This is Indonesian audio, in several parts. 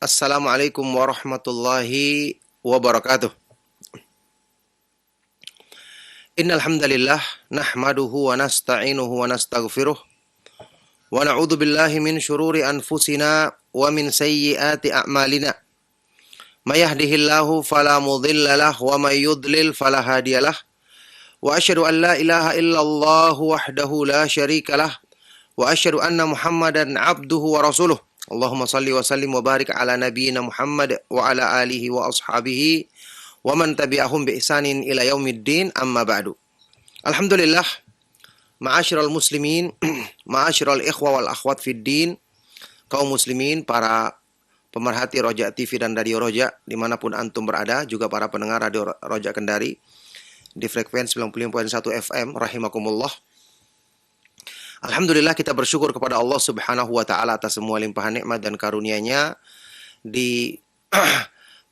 Assalamualaikum warahmatullahi wabarakatuh. Innal hamdalillah nahmaduhu wa nasta'inuhu wa nastaghfiruh wa na'udzu billahi min syururi anfusina wa min sayyiati a'malina. May yahdihillahu fala mudhillalah wa may yudlil fala hadiyalah. Wa asyhadu an la ilaha illallah wahdahu la syarikalah wa asyhadu anna Muhammadan abduhu wa rasuluh. Allahumma salli wa sallim wa barik ala nabiyyina Muhammad wa ala alihi wa ashabihi wa man tabi'ahum bi ihsanin ila yaumiddin, amma ba'du. Alhamdulillah, ma'asyiral muslimin, ma'asyiral ikhwa wal akhwat fid din, kaum muslimin, para pemerhati Roja TV dan Radio Roja dimanapun antum berada, juga para pendengar Radio Roja Kendari di frekuensi 95.1 FM, rahimakumullah. Alhamdulillah, kita bersyukur kepada Allah Subhanahu wa taala atas semua limpahan nikmat dan karunia-Nya. Di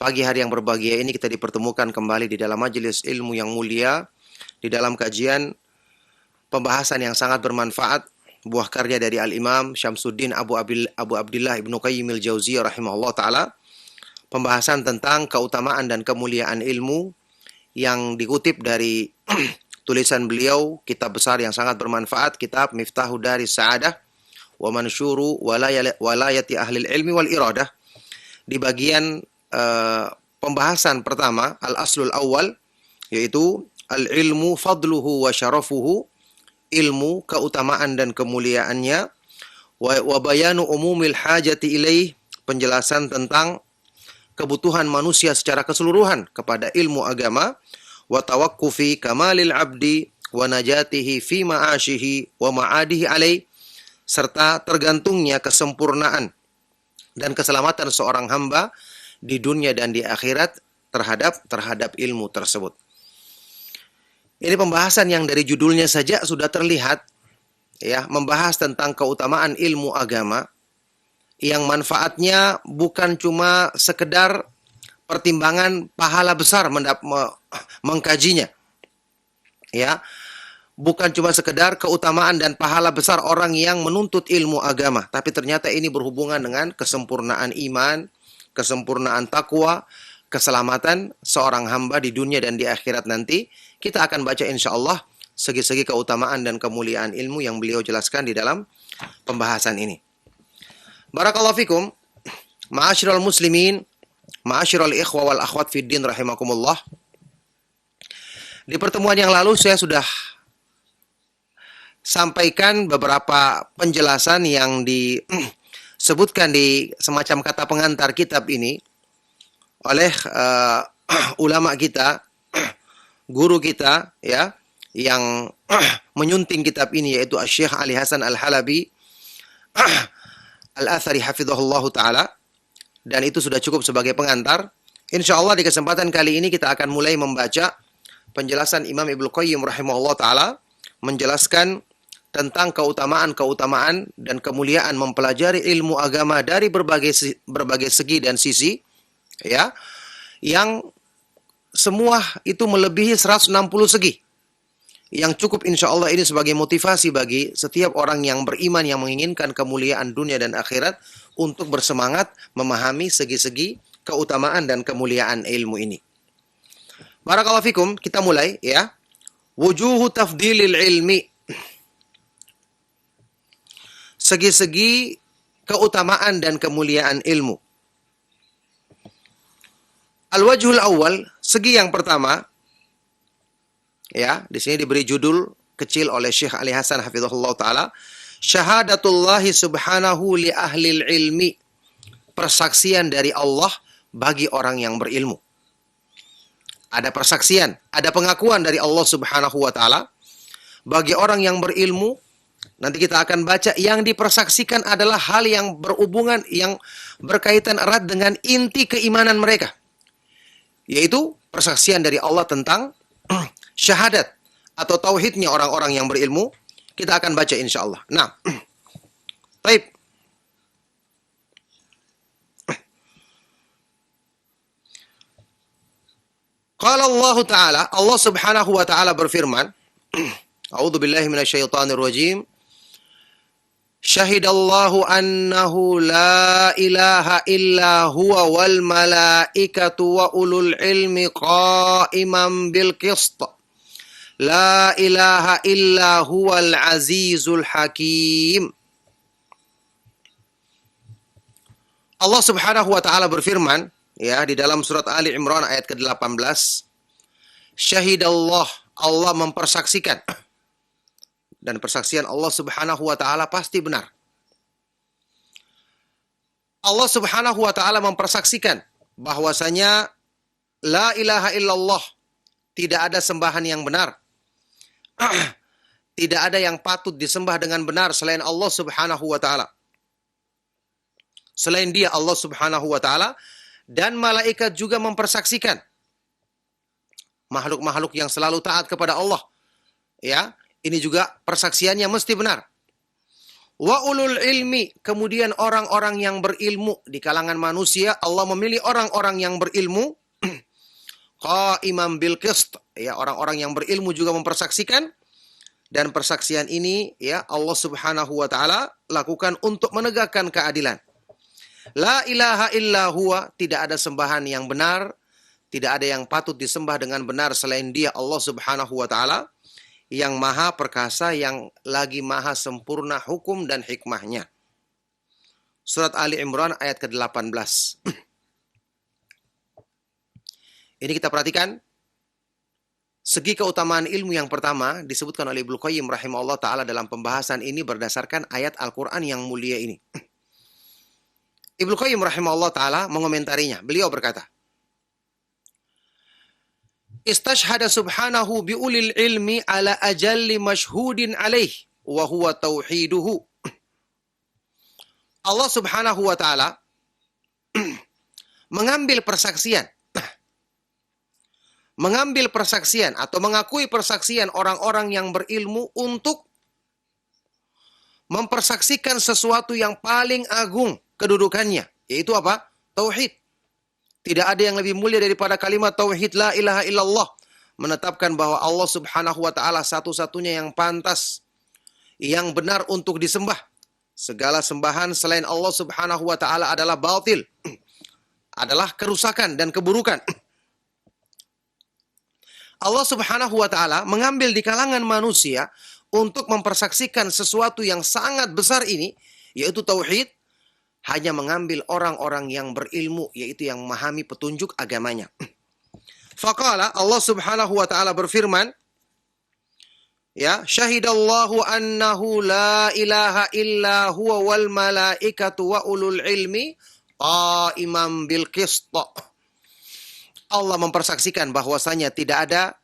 pagi hari yang berbahagia ini kita dipertemukan kembali di dalam majelis ilmu yang mulia, di dalam kajian pembahasan yang sangat bermanfaat, buah karya dari Al-Imam Syamsuddin Abu Abdillah Ibnu Qayyim al-Jauziyah rahimahullah taala. Pembahasan tentang keutamaan dan kemuliaan ilmu yang dikutip dari tulisan beliau, kitab besar yang sangat bermanfaat, kitab Miftahu Daris Sa'adah wa Mansyuru Walayati Ahlil Ilmi wal Iradah. Di bagian pembahasan pertama, al-aslul awal, yaitu al-ilmu fadluhu wa syarafuhu, ilmu, keutamaan dan kemuliaannya, wa bayanu umumil hajati ilaih, penjelasan tentang kebutuhan manusia secara keseluruhan kepada ilmu agama, wa tawakkufi kamalil abdi wa najatihi fi ma'asyihi wa ma'adihi alaih, serta tergantungnya kesempurnaan dan keselamatan seorang hamba di dunia dan di akhirat terhadap ilmu tersebut. Ini pembahasan yang dari judulnya saja sudah terlihat, ya, membahas tentang keutamaan ilmu agama yang manfaatnya bukan cuma sekedar pertimbangan pahala besar mengkajinya, ya, bukan cuma sekedar keutamaan dan pahala besar orang yang menuntut ilmu agama, tapi ternyata ini berhubungan dengan kesempurnaan iman, kesempurnaan takwa, keselamatan seorang hamba di dunia dan di akhirat nanti. Kita akan baca insyaallah segi-segi keutamaan dan kemuliaan ilmu yang beliau jelaskan di dalam pembahasan ini. Barakallahu fikum, ma'asyiral muslimin, ma'asyiral ikhwa wal akhwat fid din rahimakumullah. Di pertemuan yang lalu saya sudah sampaikan beberapa penjelasan yang disebutkan di semacam kata pengantar kitab ini oleh ulama kita, guru kita, ya, yang menyunting kitab ini, yaitu Syekh Ali Hasan Al-Halabi Al-Athari hafizahullahu ta'ala. Dan itu sudah cukup sebagai pengantar. InsyaAllah di kesempatan kali ini kita akan mulai membaca penjelasan Imam Ibnu Qayyim rahimahullah ta'ala, menjelaskan tentang keutamaan-keutamaan dan kemuliaan mempelajari ilmu agama dari berbagai segi dan sisi, ya, yang semua itu melebihi 160 segi. Yang cukup insyaallah ini sebagai motivasi bagi setiap orang yang beriman yang menginginkan kemuliaan dunia dan akhirat untuk bersemangat memahami segi-segi keutamaan dan kemuliaan ilmu ini. Barakallahu fikum, kita mulai, ya. Wujuhu tafdilil ilmi. Segi-segi keutamaan dan kemuliaan ilmu. Al-wajhul awal, segi yang pertama, ya, di sini diberi judul kecil oleh Syekh Ali Hasan hafizahullah taala, syahadatullahi subhanahu li ahlil ilmi, persaksian dari Allah bagi orang yang berilmu. Ada persaksian, ada pengakuan dari Allah Subhanahu wa taala bagi orang yang berilmu. Nanti kita akan baca yang dipersaksikan adalah hal yang berhubungan, yang berkaitan erat dengan inti keimanan mereka, yaitu persaksian dari Allah tentang syahadat atau tauhidnya orang-orang yang berilmu. Kita akan baca insyaallah. Nah, baik. Qala Allah Ta'ala, Allah Subhanahu wa taala berfirman, A'udzu billahi minasyaitonir rajim. Syahidallahu annahu la ilaha illa huwa wal malaikatu wa ulul ilmi qa'iman bil qist. La ilaha illa huwal azizul hakim. Allah Subhanahu wa taala berfirman ya di dalam surat Ali Imran ayat ke-18. Syahidallah, Allah mempersaksikan. Dan persaksian Allah Subhanahu wa taala pasti benar. Allah Subhanahu wa taala mempersaksikan bahwasanya la ilaha illallah, tidak ada sembahan yang benar. Tidak ada yang patut disembah dengan benar selain Allah Subhanahu wa taala. Selain Dia Allah Subhanahu wa taala, dan malaikat juga mempersaksikan. Makhluk-makhluk yang selalu taat kepada Allah. Ya, ini juga persaksiannya mesti benar. Wa ulul ilmi, kemudian orang-orang yang berilmu di kalangan manusia, Allah memilih orang-orang yang berilmu. Qa'iman bil qist, ya, orang-orang yang berilmu juga mempersaksikan, dan persaksian ini ya Allah Subhanahu wa taala lakukan untuk menegakkan keadilan. La ilaha illa huwa, tidak ada sembahan yang benar, tidak ada yang patut disembah dengan benar selain Dia Allah Subhanahu wa taala, yang maha perkasa, yang lagi maha sempurna hukum dan hikmahnya. Surat Ali Imran ayat ke-18. Ini kita perhatikan segi keutamaan ilmu yang pertama disebutkan oleh Ibnu Qayyim rahimahullah ta'ala dalam pembahasan ini berdasarkan ayat Al-Quran yang mulia ini. Ibnu Qayyim rahimahullah ta'ala mengomentarinya. Beliau berkata, Istashhada subhanahu biulil ilmi ala ajalli mashhudin alaih wa huwa tauhiduhu. Allah Subhanahu wa taala mengambil persaksian atau mengakui persaksian orang-orang yang berilmu untuk mempersaksikan sesuatu yang paling agung kedudukannya, yaitu apa? Tauhid. Tidak ada yang lebih mulia daripada kalimat tauhid la ilaha illallah, menetapkan bahwa Allah Subhanahu wa taala satu-satunya yang pantas, yang benar untuk disembah. Segala sembahan selain Allah Subhanahu wa taala adalah batil, adalah kerusakan dan keburukan. Allah Subhanahu wa taala mengambil di kalangan manusia untuk mempersaksikan sesuatu yang sangat besar ini, yaitu tauhid, hanya mengambil orang-orang yang berilmu, yaitu yang memahami petunjuk agamanya. Faqala, Allah Subhanahu wa taala berfirman, ya, syahidallahu annahu la ilaha illa huwa wal malaikatu wa ulul ilmi qa'iman bil qist. Allah mempersaksikan bahwasanya tidak ada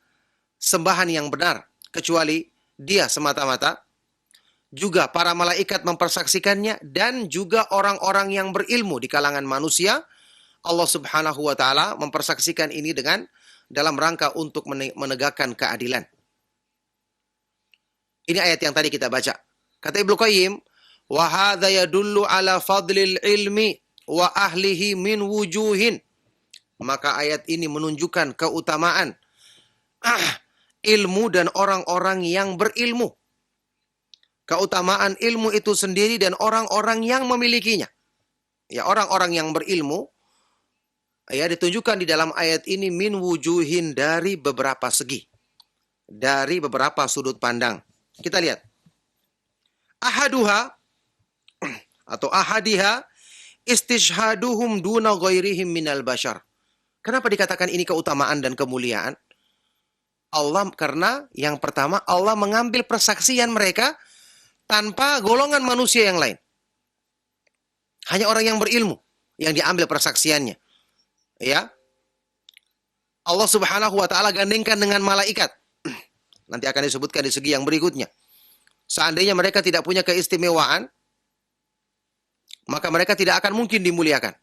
sembahan yang benar kecuali Dia semata-mata. Juga para malaikat mempersaksikannya, dan juga orang-orang yang berilmu di kalangan manusia. Allah Subhanahu wa taala mempersaksikan ini dalam rangka untuk menegakkan keadilan. Ini ayat yang tadi kita baca. Kata Ibnu Qayyim, wa hadza yadullu ala fadlil ilmi wa ahlihi min wujuhin. Maka ayat ini menunjukkan keutamaan ilmu dan orang-orang yang berilmu. Keutamaan ilmu itu sendiri dan orang-orang yang memilikinya. Ya, orang-orang yang berilmu ya ditunjukkan di dalam ayat ini min wujuhin, dari beberapa segi, dari beberapa sudut pandang. Kita lihat. Ahaduha atau ahadiha istishhaduhum duna ghairihim minal bashar. Kenapa dikatakan ini keutamaan dan kemuliaan? Allah, karena yang pertama Allah mengambil persaksian mereka tanpa golongan manusia yang lain. Hanya orang yang berilmu yang diambil persaksiannya. Ya. Allah Subhanahu wa taala gandengkan dengan malaikat. Nanti akan disebutkan di segi yang berikutnya. Seandainya mereka tidak punya keistimewaan, maka mereka tidak akan mungkin dimuliakan.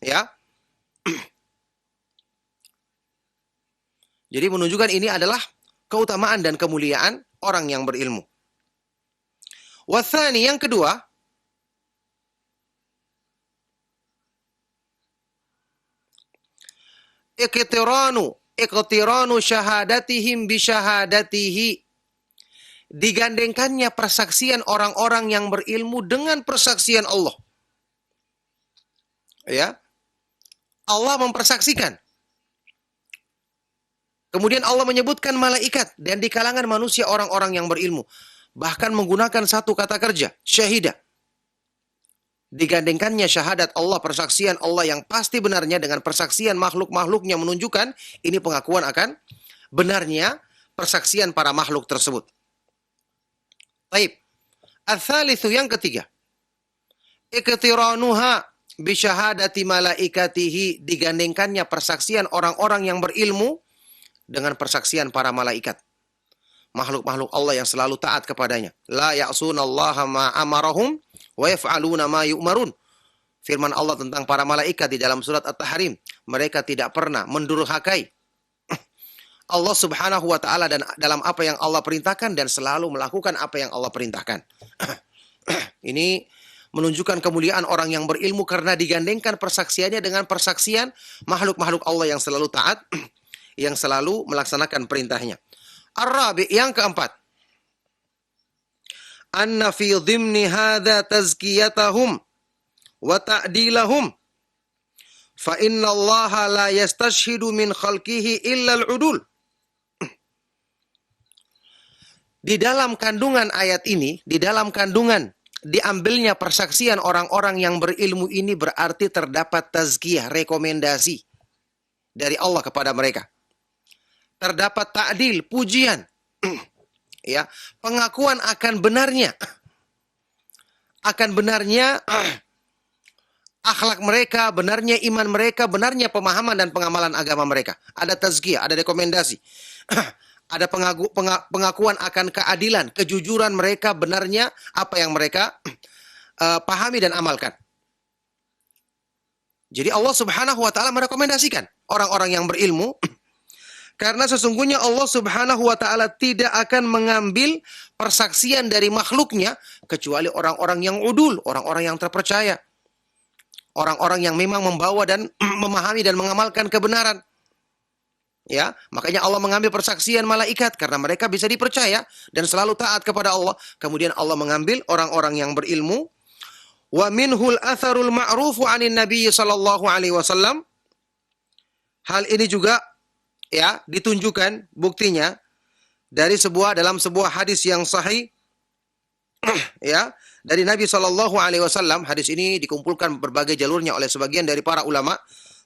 Ya. Jadi menunjukkan ini adalah keutamaan dan kemuliaan orang yang berilmu. Wathani, yang kedua, iqtiranu syahadatihim bi syahadatihi, digandengkannya persaksian orang-orang yang berilmu dengan persaksian Allah. Ya, Allah mempersaksikan. Kemudian Allah menyebutkan malaikat dan di kalangan manusia orang-orang yang berilmu. Bahkan menggunakan satu kata kerja, syahidah. Digandengkannya syahadat Allah, persaksian Allah yang pasti benarnya dengan persaksian makhluk-makhluknya menunjukkan ini pengakuan akan benarnya persaksian para makhluk tersebut. Baik. Ats-tsalitsu, yang ketiga. Iqtiranuha bi syahadati malaikatihi, digandengkannya persaksian orang-orang yang berilmu dengan persaksian para malaikat. Makhluk-makhluk Allah yang selalu taat kepadanya. La ya'sunallaha ma amarahum wa yaf'aluna ma yu'marun. Firman Allah tentang para malaikat di dalam surat At-Tahrim, mereka tidak pernah mendurhakai Allah Subhanahu wa taala dan dalam apa yang Allah perintahkan dan selalu melakukan apa yang Allah perintahkan. Ini menunjukkan kemuliaan orang yang berilmu karena digandengkan persaksiannya dengan persaksian makhluk-makhluk Allah yang selalu taat, yang selalu melaksanakan perintahnya. Ar-rabi', yang keempat. Anna fi dhimni hadza tazkiyatahum wa ta'dilahum. Fa inna Allah la yastashhidu min khalqihi illa al-udul. Di dalam kandungan ayat ini, di dalam kandungan diambilnya persaksian orang-orang yang berilmu ini berarti terdapat tazkiyah, rekomendasi dari Allah kepada mereka. Terdapat ta'dil, pujian. Ya, pengakuan akan benarnya akhlak mereka, benarnya iman mereka, benarnya pemahaman dan pengamalan agama mereka. Ada tazkiyah, ada rekomendasi. Ada pengakuan akan keadilan, kejujuran mereka, benarnya apa yang mereka pahami dan amalkan. Jadi Allah Subhanahu wa taala merekomendasikan orang-orang yang berilmu karena sesungguhnya Allah Subhanahu wa taala tidak akan mengambil persaksian dari makhluknya kecuali orang-orang yang udul, orang-orang yang terpercaya. Orang-orang yang memang membawa dan memahami dan mengamalkan kebenaran. Ya, makanya Allah mengambil persaksian malaikat karena mereka bisa dipercaya dan selalu taat kepada Allah. Kemudian Allah mengambil orang-orang yang berilmu. Wa minhul atharul ma'rufu 'anin Nabi sallallahu alaihi wasallam. Hal ini juga ya ditunjukkan buktinya dalam sebuah hadis yang sahih ya dari Nabi sallallahu alaihi wasallam. Hadis ini dikumpulkan berbagai jalurnya oleh sebagian dari para ulama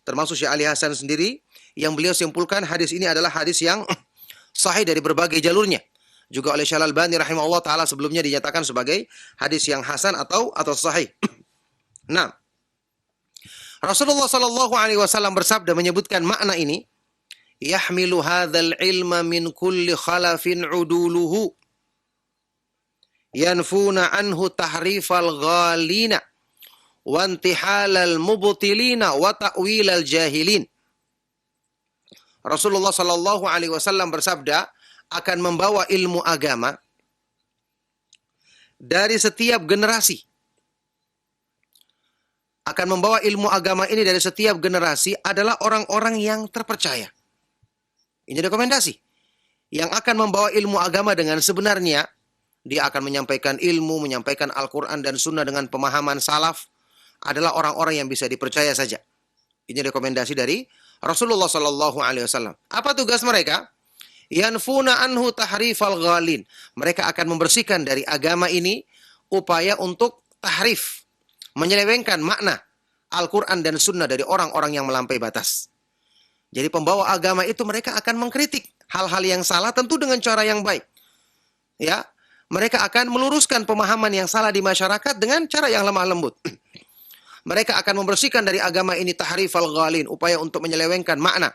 termasuk Syekh Ali Hasan sendiri. Yang beliau simpulkan hadis ini adalah hadis yang sahih dari berbagai jalurnya. Juga oleh Syekh Al-Albani rahimahullah taala sebelumnya dinyatakan sebagai hadis yang hasan atau sahih. Nah, Rasulullah sallallahu alaihi wasallam bersabda menyebutkan makna ini, yahmilu hadzal ilma min kulli khalafin uduluhu yanfuna anhu tahrifal ghalina wa intihalal mubtilina wa ta'wilal jahilin. Rasulullah Shallallahu Alaihi Wasallam bersabda akan membawa ilmu agama dari setiap generasi. Akan membawa ilmu agama ini dari setiap generasi adalah orang-orang yang terpercaya. Ini rekomendasi. Yang akan membawa ilmu agama dengan sebenarnya, dia akan menyampaikan ilmu, menyampaikan Al-Quran dan Sunnah dengan pemahaman salaf, adalah orang-orang yang bisa dipercaya saja. Ini rekomendasi dari Rasulullah Sallallahu Alaihi Wasallam. Apa tugas mereka? Yanfuna anhu tahrifal ghalin. Mereka akan membersihkan dari agama ini upaya untuk tahrif, menyelewengkan makna Al-Quran dan Sunnah dari orang-orang yang melampaui batas. Jadi pembawa agama itu mereka akan mengkritik hal-hal yang salah tentu dengan cara yang baik. Ya, mereka akan meluruskan pemahaman yang salah di masyarakat dengan cara yang lemah lembut. Mereka akan membersihkan dari agama ini tahrifal ghalin, upaya untuk menyelewengkan makna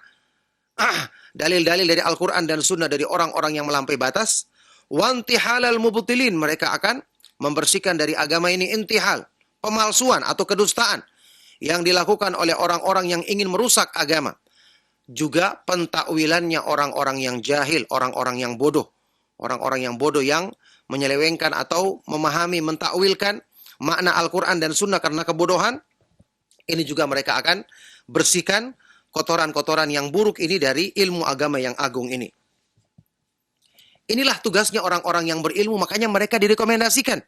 dalil-dalil dari Al-Quran dan Sunnah dari orang-orang yang melampaui batas. Wantihalal mubtilin, mereka akan membersihkan dari agama ini intihal, pemalsuan atau kedustaan yang dilakukan oleh orang-orang yang ingin merusak agama. Juga pentakwilannya orang-orang yang jahil, orang-orang yang bodoh. Orang-orang yang bodoh yang menyelewengkan atau memahami, mentakwilkan makna Al-Quran dan Sunnah karena kebodohan. Ini juga mereka akan bersihkan kotoran-kotoran yang buruk ini dari ilmu agama yang agung ini. Inilah tugasnya orang-orang yang berilmu, makanya mereka direkomendasikan.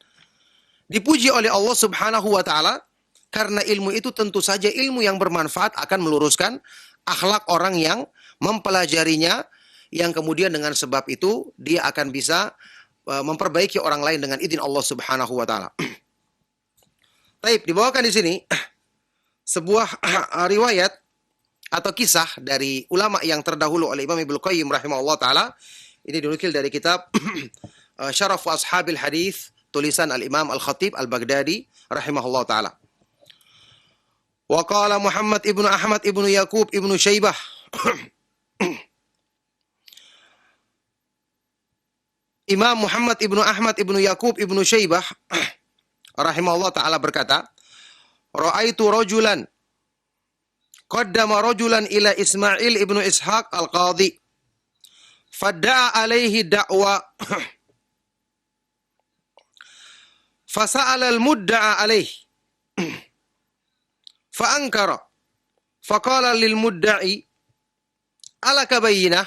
Dipuji oleh Allah Subhanahu wa taala karena ilmu itu tentu saja ilmu yang bermanfaat akan meluruskan akhlak orang yang mempelajarinya, yang kemudian dengan sebab itu dia akan bisa memperbaiki orang lain dengan izin Allah Subhanahu wa taala. Baik, dibawakan di sini sebuah riwayat atau kisah dari ulama yang terdahulu oleh Imam Ibnu Qayyim rahimahullah taala. Ini dinukil dari kitab Syaraf Ashabil Hadis, tulisan Al-Imam Al-Khatib Al-Baghdadi rahimahullah taala. Wa qala Muhammad ibnu Ahmad ibnu Yaqub ibnu Syaibah Imam Muhammad ibnu Ahmad ibnu Yaqub ibnu Syaibah rahimahullah taala berkata, "Ra'aitu rajulan qaddama rajulan ila Ismail ibnu Ishaq al-Qadhi fadda'a alaihi da'wa fasa'ala al-mudda'a alaihi fa'ankara faqala lil mudda'i alaka bayyinah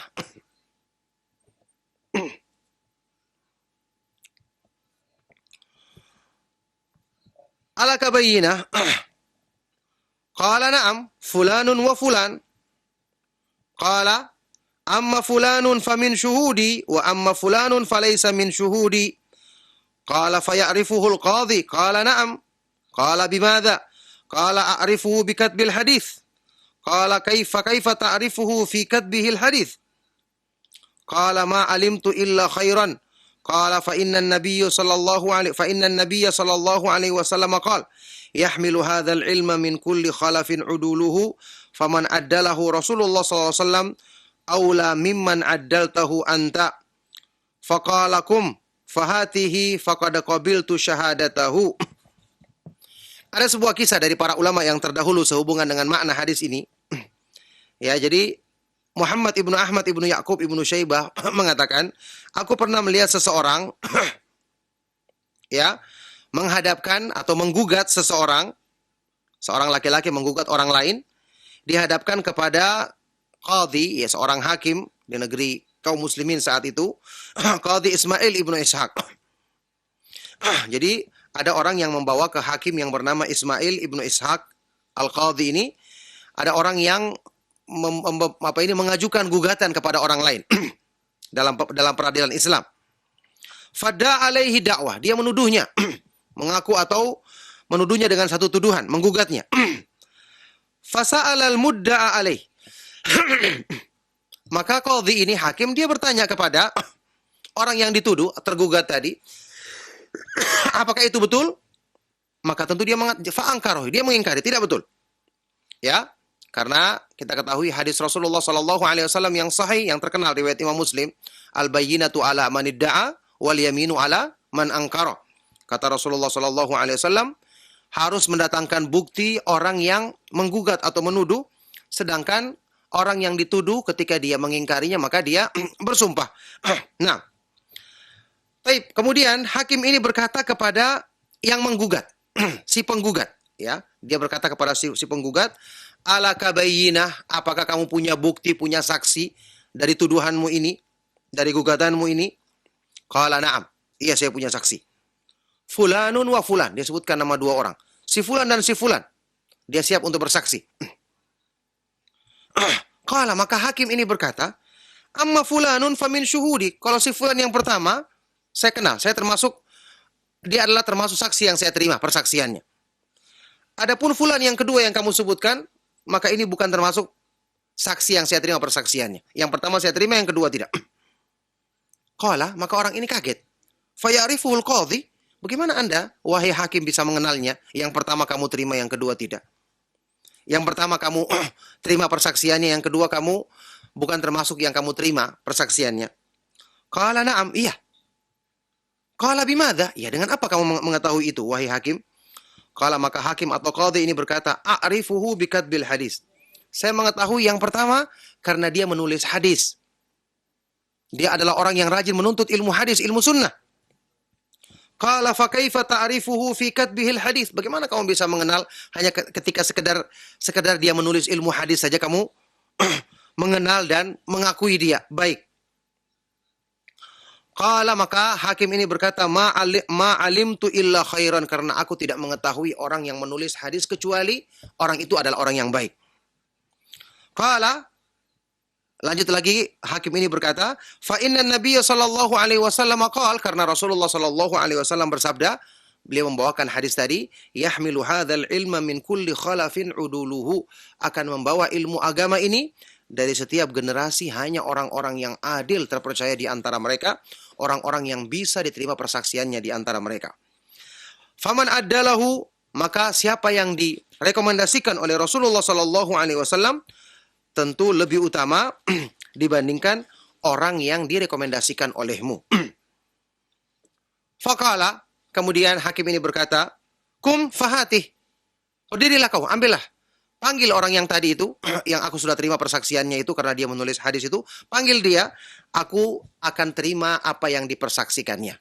alaka bayyinah qala na'am fulanun wa fulan qala amma fulanun famin syuhudi wa amma fulanun falaysa min syuhudi qala faya'rifuhu al-qadhi qala na'am qala bimadha qala a'rifuhu bi katbil hadith qala kaifa ta'rifuhu fi katbihi al-hadith qala ma alimtu illa khairan qala fa inna an-nabiyya sallallahu alaihi wasallam qala yahmilu hadzal ilma min kulli khalafin uduluhu faman addalahu Rasulullah sallallahu alaihi wasallam aula mimman addaltahu anta faqalakum fahatihi faqad qabiltu syahadatahu. Ada sebuah kisah dari para ulama yang terdahulu sehubungan dengan makna hadis ini. Ya, jadi Muhammad ibnu Ahmad ibnu Yaqub ibnu Syaibah mengatakan, aku pernah melihat seseorang ya menghadapkan atau menggugat seorang laki-laki menggugat orang lain, dihadapkan kepada qadhi, ya seorang hakim di negeri kaum muslimin saat itu, Qadhi Ismail ibnu Ishaq. Jadi ada orang yang membawa ke hakim yang bernama Ismail ibnu Ishaq al-Qadhi ini, ada orang yang mengajukan gugatan kepada orang lain dalam peradilan Islam. Fadda alaihi dakwah, dia menuduhnya, mengaku atau menuduhnya dengan satu tuduhan, menggugatnya. Fasa'alal mudda'a alaih. Maka qadhi ini hakim, dia bertanya kepada orang yang dituduh, tergugat tadi, apakah itu betul? Maka tentu dia dia mengingkari, tidak betul. Ya, karena kita ketahui hadis Rasulullah sallallahu alaihi wasallam yang sahih yang terkenal riwayat Imam Muslim, al-bayyinatu ala man idda'a wal yaminu ala man ankara. Kata Rasulullah sallallahu alaihi wasallam, harus mendatangkan bukti orang yang menggugat atau menuduh, sedangkan orang yang dituduh ketika dia mengingkarinya maka dia bersumpah. Nah, baik, kemudian hakim ini berkata kepada yang menggugat, si penggugat, ya, dia berkata kepada si penggugat, alaka bayyinah, apakah kamu punya bukti, punya saksi dari tuduhanmu ini, dari gugatanmu ini? Qala na'am, iya saya punya saksi. Fulanun wa fulan, dia sebutkan nama dua orang, si fulan dan si fulan, dia siap untuk bersaksi. Qala, maka hakim ini berkata, amma fulanun famin syuhudi, kalau si fulan yang pertama saya kenal, saya termasuk, dia adalah termasuk saksi yang saya terima persaksiannya. Adapun fulan yang kedua yang kamu sebutkan, maka ini bukan termasuk saksi yang saya terima persaksiannya. Yang pertama saya terima, yang kedua tidak. Qala, maka orang ini kaget. Fayarifuhul qadhi, bagaimana Anda, wahai hakim, bisa mengenalnya? Yang pertama kamu terima, yang kedua tidak. Yang pertama kamu terima persaksiannya, yang kedua kamu bukan termasuk yang kamu terima persaksiannya. Qala na'am, iya. Qala bimadha, ya dengan apa kamu mengetahui itu, wahai hakim? Qala, maka hakim atau qadhi ini berkata, a'rifuhu bikatbil hadis. Saya mengetahui yang pertama karena dia menulis hadis. Dia adalah orang yang rajin menuntut ilmu hadis, ilmu sunnah. Qala fa kaifa ta'rifuhu fi katbihil hadis? Bagaimana kamu bisa mengenal hanya ketika sekedar dia menulis ilmu hadis saja kamu mengenal dan mengakui dia baik? Qala, maka hakim ini berkata, ma alimtu illa khairan, karena aku tidak mengetahui orang yang menulis hadis kecuali orang itu adalah orang yang baik. Qala, lanjut lagi hakim ini berkata, fa inna nabiyya sallallahu alaihi wasallam qala, karena Rasulullah sallallahu alaihi wasallam bersabda, beliau membawakan hadis tadi, yahmilu hadzal ilma min kulli khalafin uduluhu, akan membawa ilmu agama ini dari setiap generasi hanya orang-orang yang adil terpercaya di antara mereka, orang-orang yang bisa diterima persaksiannya di antara mereka. Faman addalahu, maka siapa yang direkomendasikan oleh Rasulullah sallallahu alaihi wasallam tentu lebih utama dibandingkan orang yang direkomendasikan olehmu. Faqala, kemudian hakim ini berkata, kum fahatih, berdirilah kau, ambillah. Panggil orang yang tadi itu, yang aku sudah terima persaksiannya itu karena dia menulis hadis itu, panggil dia, aku akan terima apa yang dipersaksikannya.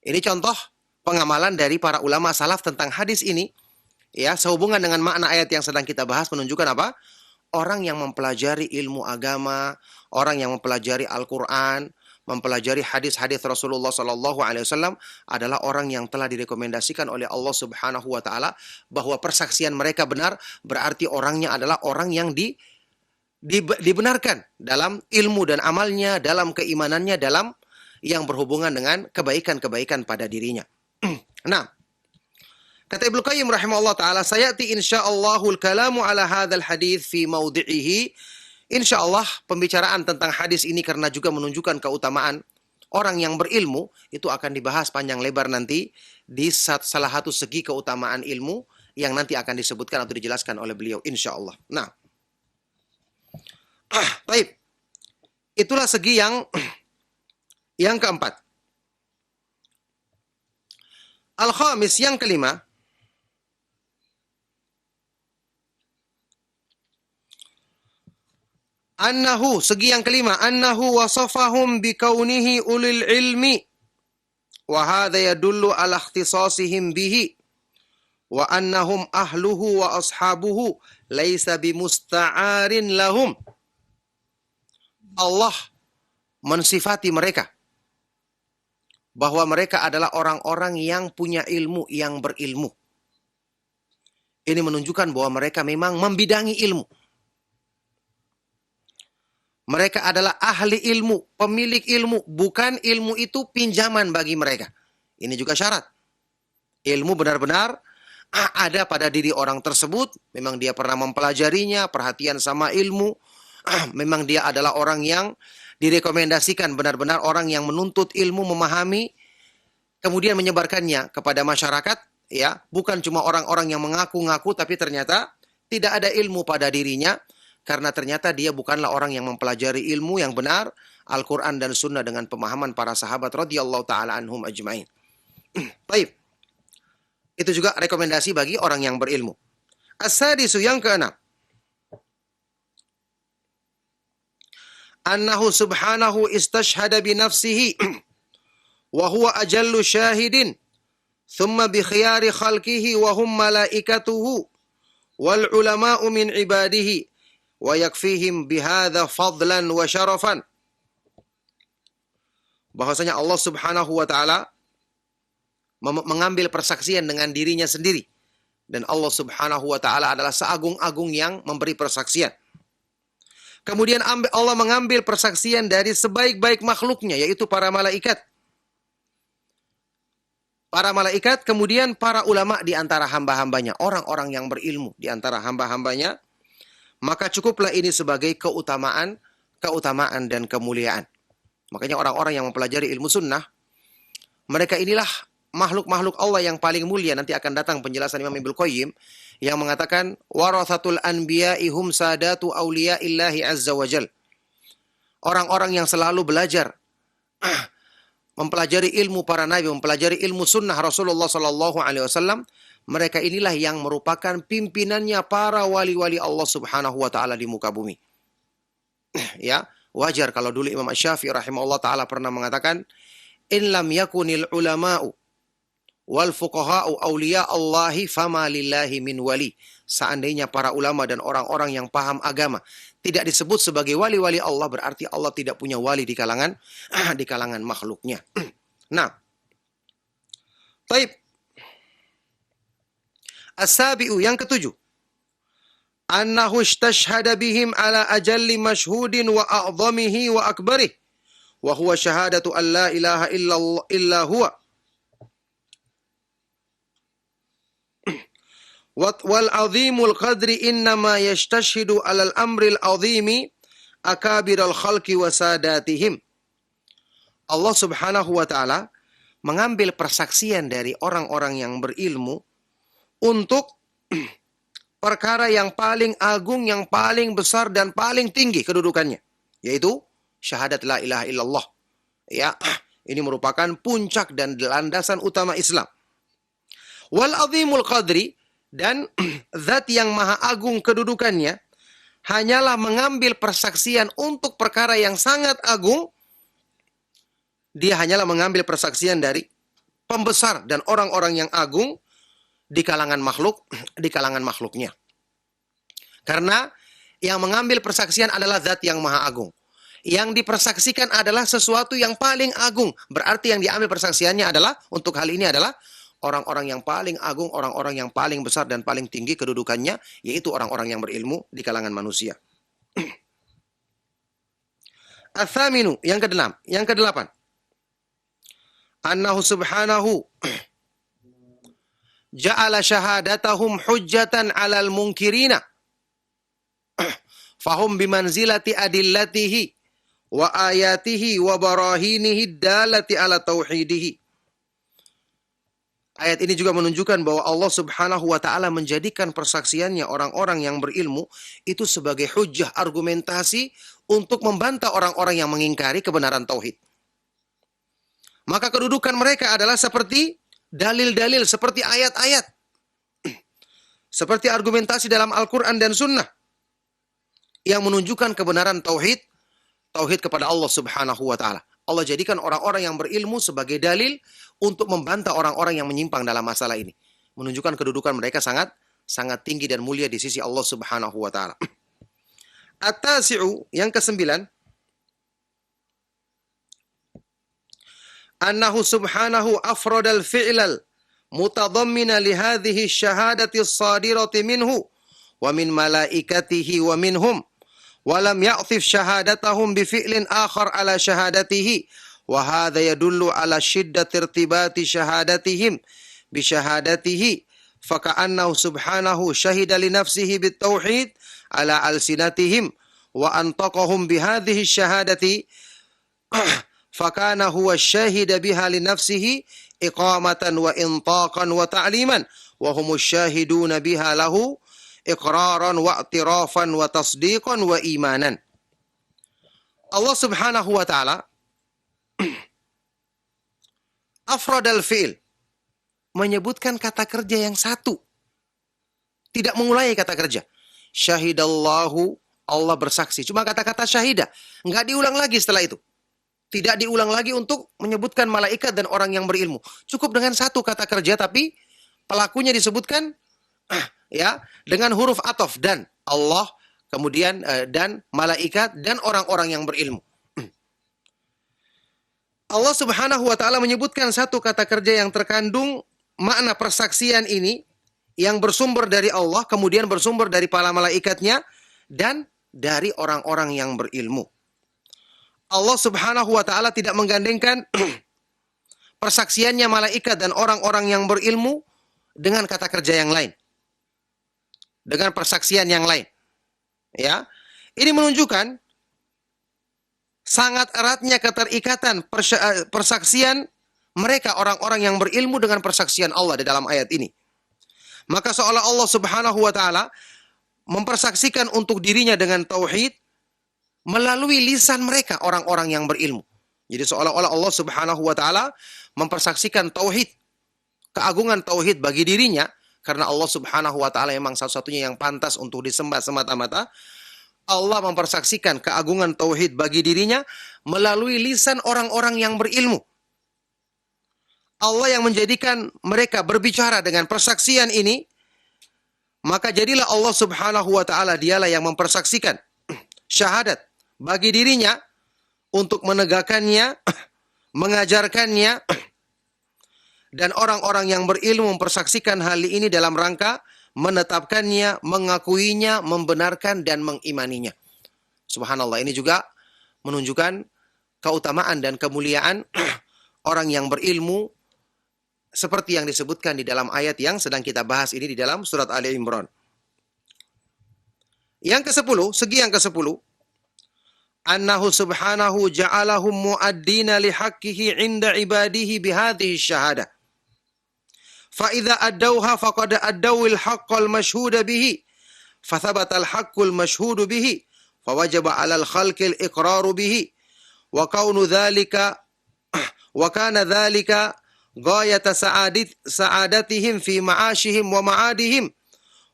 Ini contoh pengamalan dari para ulama salaf tentang hadis ini, ya, sehubungan dengan makna ayat yang sedang kita bahas menunjukkan apa? Orang yang mempelajari ilmu agama, orang yang mempelajari Al-Quran, mempelajari hadis-hadis Rasulullah Sallallahu Alaihi Wasallam adalah orang yang telah direkomendasikan oleh Allah Subhanahu Wa Taala bahwa persaksian mereka benar, berarti orangnya adalah orang yang dibenarkan dalam ilmu dan amalnya, dalam keimanannya, dalam yang berhubungan dengan kebaikan-kebaikan pada dirinya. Nah, kata Ibnu Qayyim rahimahullah taala, sayati insya'allahul kalamu ala hadzal hadits fi mawdi'ihi. Insyaallah pembicaraan tentang hadis ini karena juga menunjukkan keutamaan orang yang berilmu itu akan dibahas panjang lebar nanti di salah satu segi keutamaan ilmu yang nanti akan disebutkan atau dijelaskan oleh beliau insyaallah. Nah, baik. Itulah segi yang keempat. Al-khamis, yang kelima, annahu, segi yang kelima, annahu wasafahum bikaunihi ulil ilmi wa hadha yadullu ala ikhtisasihim bihi wa annahum ahluhu wa ashabuhu laisa bimusta'arin lahum. Allah mensifati mereka bahwa mereka adalah orang-orang yang punya ilmu, yang berilmu. Ini menunjukkan bahwa mereka memang membidangi ilmu. Mereka adalah ahli ilmu, pemilik ilmu. Bukan ilmu itu pinjaman bagi mereka. Ini juga syarat. Ilmu benar-benar ada pada diri orang tersebut. Memang dia pernah mempelajarinya, perhatian sama ilmu. Memang dia adalah orang yang direkomendasikan, benar-benar orang yang menuntut ilmu, memahami, kemudian menyebarkannya kepada masyarakat. Ya, bukan cuma orang-orang yang mengaku-ngaku, tapi ternyata tidak ada ilmu pada dirinya. Karena ternyata dia bukanlah orang yang mempelajari ilmu yang benar, Al-Quran dan Sunnah dengan pemahaman para sahabat radhiyallahu ta'ala anhum ajma'in. Baik. Itu juga rekomendasi bagi orang yang berilmu. As-sadisu, yang keenam. Annahu subhanahu istashhada binafsihi wa huwa ajallu syahidin thumma bi khiyari khalqihi wa hum malaikatuhu wal ulama'u min ibadihi wa yakfihim bihadza fadlan wa syarafan. Bahwasanya Allah Subhanahu wa taala mengambil persaksian dengan dirinya sendiri, dan Allah Subhanahu wa taala adalah seagung-agung yang memberi persaksian. Kemudian Allah mengambil persaksian dari sebaik-baik makhluknya, yaitu para malaikat. Para malaikat, kemudian para ulama di antara hamba-hambanya, orang-orang yang berilmu di antara hamba-hambanya. Maka cukuplah ini sebagai keutamaan dan kemuliaan. Makanya orang-orang yang mempelajari ilmu sunnah, mereka inilah makhluk-makhluk Allah yang paling mulia. Nanti akan datang penjelasan Imam Ibnu Qayyim yang mengatakan warathatul anbiya'i hum sadatu auliya'illahi azza wajal. Orang-orang yang selalu belajar mempelajari ilmu para nabi, mempelajari ilmu sunnah Rasulullah sallallahu alaihi wasallam. Mereka inilah yang merupakan pimpinannya para wali-wali Allah Subhanahu wa taala di muka bumi. Ya, wajar kalau dulu Imam Asy-Syafi'i rahimahullah taala pernah mengatakan, "In lam yakunil ulama'u wal fuqaha'u awliya Allahi fama lillahi min wali." Seandainya para ulama dan orang-orang yang paham agama tidak disebut sebagai wali-wali Allah, berarti Allah tidak punya wali di kalangan makhluknya. Nah, taib. As-sabi'u, yang ketujuh. Annahu istashhada bihim ala ajalli mashhudin wa a'zamihi wa akbarih. Wa huwa syahadatu an la ilaha illa huwa. Wal azimul qadri innama yastashhidu alal amril azimi akabiral khalqi wa sadatihim. Allah Subhanahu wa ta'ala mengambil persaksian dari orang-orang yang berilmu untuk perkara yang paling agung, yang paling besar dan paling tinggi kedudukannya, yaitu syahadat la ilaha illallah. Ya, ini merupakan puncak dan landasan utama Islam. Wal azimul qadri, dan zat yang maha agung kedudukannya hanyalah mengambil persaksian untuk perkara yang sangat agung. Dia hanyalah mengambil persaksian dari pembesar dan orang-orang yang agung di kalangan makhluknya. Karena yang mengambil persaksian adalah zat yang maha agung. Yang dipersaksikan adalah sesuatu yang paling agung. Berarti yang diambil persaksiannya adalah, untuk hal ini adalah orang-orang yang paling agung, orang-orang yang paling besar dan paling tinggi kedudukannya, yaitu orang-orang yang berilmu di kalangan manusia. Ats-tsaminu, yang kedelapan. Annahu subhanahu ja'ala syahadatahum hujjatan 'alal munkirina fahum bimanzilati adillatihi wa ayatihi wa barahinihi dalati 'ala tauhidihi. Ayat ini juga menunjukkan bahwa Allah Subhanahu wa ta'ala menjadikan persaksiannya orang-orang yang berilmu itu sebagai hujjah, argumentasi untuk membantah orang-orang yang mengingkari kebenaran tauhid. Maka kedudukan mereka adalah seperti dalil-dalil, seperti ayat-ayat, seperti argumentasi dalam Al-Quran dan Sunnah yang menunjukkan kebenaran tauhid kepada Allah Subhanahu wa ta'ala. Allah jadikan orang-orang yang berilmu sebagai dalil untuk membantah orang-orang yang menyimpang dalam masalah ini. Menunjukkan kedudukan mereka sangat tinggi dan mulia di sisi Allah Subhanahu wa ta'ala. At-tasi'u, yang kesembilan. Annahu subhanahu afradal fi'lal mutadammina lihadhihi syahadati as-sadirati minhu wa min malaikatihi wa minhum wa lam ya'tif syahadatahum bi fi'lin akhar ala syahadatihi wa hadha yadullu ala shiddati irtibati syahadatihim bi syahadatihi faka'annahu subhanahu syahida li nafsihi bit tauhid ala alsinatihim wa antaqahum bi hadhihi syahadati fakana huwa syahida biha li nafsihi iqamatan wa intaqan wa ta'liman wa humus syahiduna biha lahu iqraran wa i'tirafan wa tasdiqan wa imanan. Allah Subhanahu wa ta'ala afradal fi'il, menyebutkan kata kerja yang satu, tidak mengulangi kata kerja. Syahidallahu, Allah bersaksi, cuma kata-kata syahida, enggak diulang lagi setelah itu. Tidak diulang lagi untuk menyebutkan malaikat dan orang yang berilmu. Cukup dengan satu kata kerja, tapi pelakunya disebutkan ya dengan huruf ataf, dan Allah, kemudian dan malaikat dan orang-orang yang berilmu. Allah Subhanahu wa ta'ala menyebutkan satu kata kerja yang terkandung makna persaksian ini yang bersumber dari Allah, kemudian bersumber dari para malaikatnya dan dari orang-orang yang berilmu. Allah Subhanahu wa ta'ala tidak menggandengkan persaksiannya malaikat dan orang-orang yang berilmu dengan kata kerja yang lain, dengan persaksian yang lain. Ya, ini menunjukkan sangat eratnya keterikatan persaksian mereka orang-orang yang berilmu dengan persaksian Allah di dalam ayat ini. Maka seolah Allah Subhanahu wa ta'ala mempersaksikan untuk dirinya dengan tauhid melalui lisan mereka orang-orang yang berilmu. Jadi seolah-olah Allah Subhanahu wa ta'ala mempersaksikan tauhid, keagungan tauhid bagi dirinya, karena Allah Subhanahu wa ta'ala memang satu-satunya yang pantas untuk disembah semata-mata. Allah mempersaksikan keagungan tauhid bagi dirinya melalui lisan orang-orang yang berilmu. Allah yang menjadikan mereka berbicara dengan persaksian ini, maka jadilah Allah Subhanahu wa ta'ala dialah yang mempersaksikan syahadat bagi dirinya untuk menegakkannya, mengajarkannya, dan orang-orang yang berilmu mempersaksikan hal ini dalam rangka menetapkannya, mengakuinya, membenarkan, dan mengimaninya. Subhanallah, ini juga menunjukkan keutamaan dan kemuliaan orang yang berilmu seperti yang disebutkan di dalam ayat yang sedang kita bahas ini di dalam surat Ali Imran. Yang ke-10, segi yang ke-10, annahu subhanahu ja'alahum mu'addina lihaqqihi 'inda ibadihi bihadhihi syahadah. Fa idza addauha faqad addawil haqqal mashhuda bihi. Fa thabata al-haqqul mashhudu bihi. Fa wajaba 'alal khalqil iqraru bihi. Wa kaunu dzalika wa kana dzalika ghayata sa'adatihim fi ma'ashihim wa ma'adihim.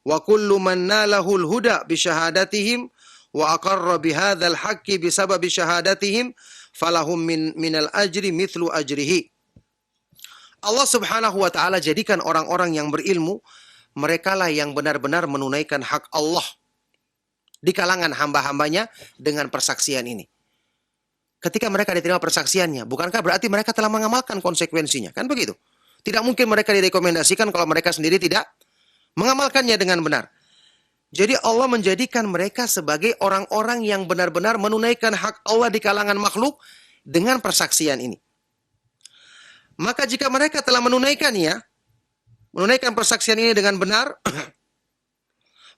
Wa kullu man nalahul huda bi syahadatihim wa aqarra bi hadzal haqqi bi sababi syahadatihim falahum minal ajri mithlu ajrihi. Allah Subhanahu wa taala jadikan orang-orang yang berilmu, merekalah yang benar-benar menunaikan hak Allah di kalangan hamba-hambanya dengan persaksian ini. Ketika mereka diterima persaksiannya, bukankah berarti mereka telah mengamalkan konsekuensinya? Kan begitu. Tidak mungkin mereka direkomendasikan kalau mereka sendiri tidak mengamalkannya dengan benar. Jadi Allah menjadikan mereka sebagai orang-orang yang benar-benar menunaikan hak Allah di kalangan makhluk dengan persaksian ini. Maka jika mereka telah menunaikannya, menunaikan persaksian ini dengan benar,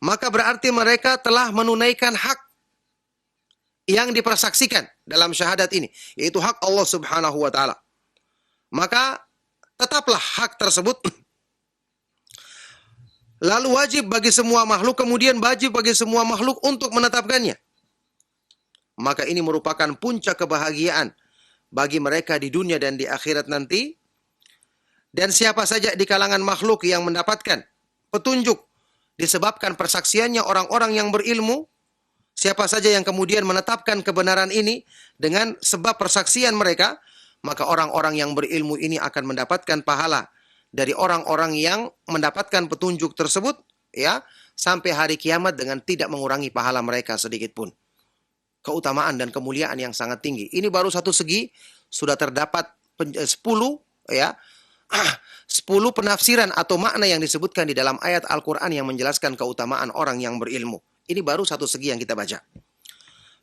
maka berarti mereka telah menunaikan hak yang dipersaksikan dalam syahadat ini, yaitu hak Allah Subhanahu wa taala. Maka tetaplah hak tersebut lalu wajib bagi semua makhluk, kemudian wajib bagi semua makhluk untuk menetapkannya. Maka ini merupakan puncak kebahagiaan bagi mereka di dunia dan di akhirat nanti. Dan siapa saja di kalangan makhluk yang mendapatkan petunjuk disebabkan persaksiannya orang-orang yang berilmu, siapa saja yang kemudian menetapkan kebenaran ini dengan sebab persaksian mereka, maka orang-orang yang berilmu ini akan mendapatkan pahala dari orang-orang yang mendapatkan petunjuk tersebut, ya, sampai hari kiamat dengan tidak mengurangi pahala mereka sedikit pun. Keutamaan dan kemuliaan yang sangat tinggi. Ini baru satu segi, sudah terdapat 10 ya, 10 penafsiran atau makna yang disebutkan di dalam ayat Al-Quran yang menjelaskan keutamaan orang yang berilmu. Ini baru satu segi yang kita baca.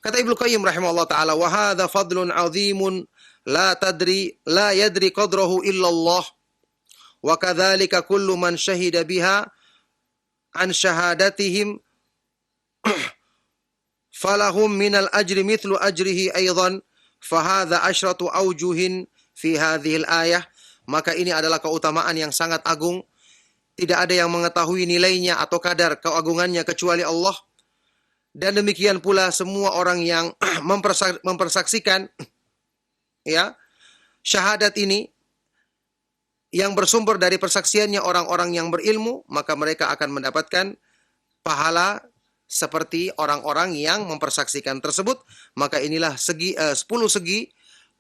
Kata Ibnu Qayyim rahimahullah ta'ala, wa hadha fadlun azimun la yadri qadrahu illallah, wa kadzalika kullu man syahida biha an syahadatihim falahum minal ajri mithlu ajrihi aidan, fahadha asyratu awjuhin fi hadhil ayah. Maka ini adalah keutamaan yang sangat agung. Tidak ada yang mengetahui nilainya atau kadar keagungannya kecuali Allah. Dan demikian pula semua orang yang mempersaksikan ya syahadat ini yang bersumber dari persaksiannya orang-orang yang berilmu, maka mereka akan mendapatkan pahala seperti orang-orang yang mempersaksikan tersebut. Maka inilah 10 segi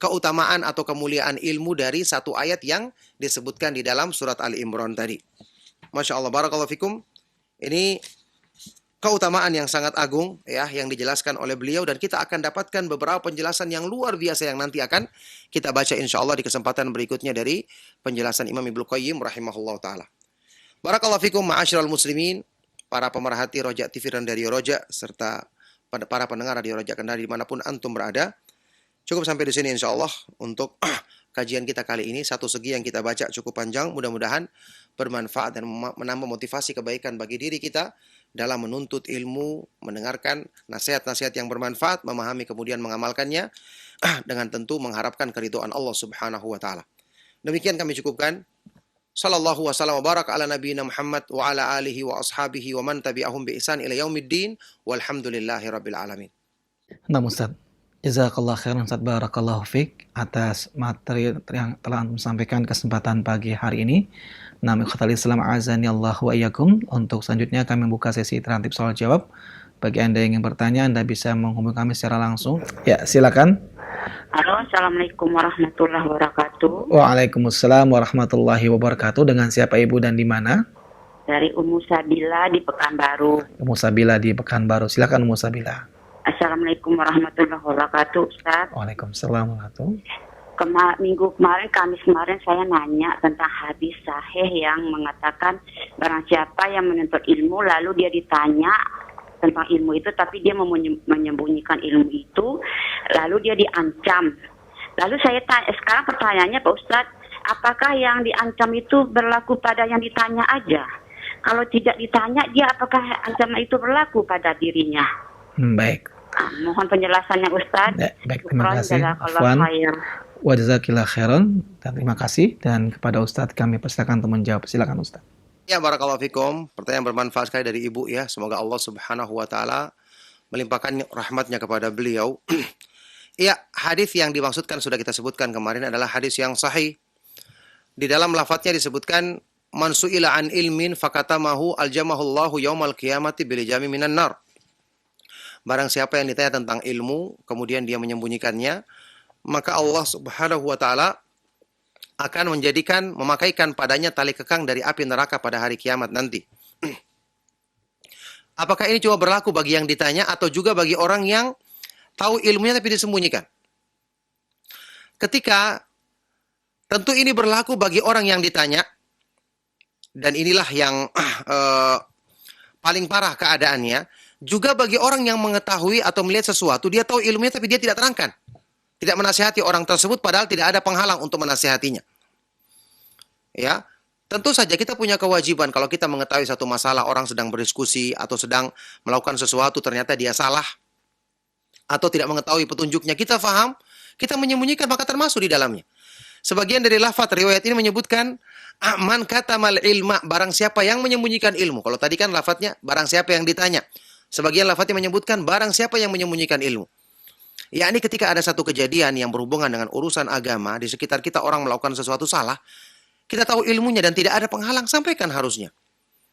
keutamaan atau kemuliaan ilmu dari satu ayat yang disebutkan di dalam surat Ali Imran tadi. Masya Allah, barakallahu fikum. Ini keutamaan yang sangat agung ya yang dijelaskan oleh beliau, dan kita akan dapatkan beberapa penjelasan yang luar biasa yang nanti akan kita baca insya Allah di kesempatan berikutnya dari penjelasan Imam Ibnu Qayyim rahimahullah ta'ala. Barakallahu fikum ma'asyiral muslimin, para pemerhati Roja TV dan Radio Roja, serta para pendengar Radio Roja Kendari dimanapun antum berada. Cukup sampai di sini insya Allah untuk kajian kita kali ini. Satu segi yang kita baca cukup panjang, mudah-mudahan bermanfaat dan menambah motivasi kebaikan bagi diri kita dalam menuntut ilmu, mendengarkan nasihat-nasihat yang bermanfaat, memahami kemudian mengamalkannya, dengan tentu mengharapkan keridhaan Allah Subhanahu wa taala. Demikian kami cukupkan. Sallallahu wasallam wa baraka ala nabiyina Muhammad wa ala alihi wa ashabihi wa man tabi'ahum bi ihsan ila yaumiddin walhamdulillahi rabbil alamin. Nah Ustaz, jazakallah khairan Ustaz, barakallahu fiik atas materi yang telah antum sampaikan kesempatan pagi hari ini. Nami khatul Islam azani Allah wa iyyakum. Untuk selanjutnya kami membuka sesi interaktif soal jawab. Bagi Anda yang ingin bertanya, Anda bisa menghubungi kami secara langsung. Ya, silakan. Halo, assalamualaikum warahmatullahi wabarakatuh. Waalaikumsalam warahmatullahi wabarakatuh. Dengan siapa Ibu dan di mana? Dari Ummu Sabila di Pekanbaru. Ummu Sabila di Pekanbaru. Silakan Ummu Sabila. Assalamualaikum warahmatullahi wabarakatuh, Ustaz. Waalaikumsalam warahmatullahi. Minggu kemarin, Kamis kemarin saya nanya tentang hadis sahih yang mengatakan barang siapa yang menuntut ilmu lalu dia ditanya tentang ilmu itu tapi dia menyembunyikan ilmu itu lalu dia diancam. Lalu saya tanya, sekarang pertanyaannya Pak Ustadz, apakah yang diancam itu berlaku pada yang ditanya aja? Kalau tidak ditanya, dia apakah ancaman itu berlaku pada dirinya? Baik. Mohon penjelasannya Ustadz. Ya, baik, terima kasih. Afwan. Wa jazakillah khairan. Dan terima kasih. Dan kepada Ustadz kami persilakan untuk menjawab. Silakan Ustadz. Ya, barakallahu fikum. Pertanyaan bermanfaat sekali dari Ibu ya. Semoga Allah Subhanahu wa taala melimpahkan rahmatnya kepada beliau. Ya, hadis yang dimaksudkan sudah kita sebutkan kemarin adalah hadis yang sahih. Di dalam lafadznya disebutkan man su'ila an ilmin fakatamahu aljamahullahu yaumal qiyamati bil jami minan nar. Barang siapa yang ditanya tentang ilmu kemudian dia menyembunyikannya, maka Allah Subhanahu wa taala akan memakaikan padanya tali kekang dari api neraka pada hari kiamat nanti. Apakah ini cuma berlaku bagi yang ditanya atau juga bagi orang yang tahu ilmunya tapi disembunyikan? Tentu ini berlaku bagi orang yang ditanya, dan inilah yang paling parah keadaannya. Juga bagi orang yang mengetahui atau melihat sesuatu, dia tahu ilmunya tapi dia tidak terangkan. Tidak menasihati orang tersebut padahal tidak ada penghalang untuk menasihatinya. Ya, tentu saja kita punya kewajiban kalau kita mengetahui satu masalah, orang sedang berdiskusi atau sedang melakukan sesuatu ternyata dia salah atau tidak mengetahui petunjuknya, kita faham, kita menyembunyikan maka termasuk di dalamnya. Sebagian dari lafaz riwayat ini menyebutkan man katamal ilma, barang siapa yang menyembunyikan ilmu. Kalau tadi kan lafaznya barang siapa yang ditanya. Sebagian lafaznya menyebutkan barang siapa yang menyembunyikan ilmu. Yakni ketika ada satu kejadian yang berhubungan dengan urusan agama, di sekitar kita orang melakukan sesuatu salah, kita tahu ilmunya dan tidak ada penghalang, sampaikan harusnya.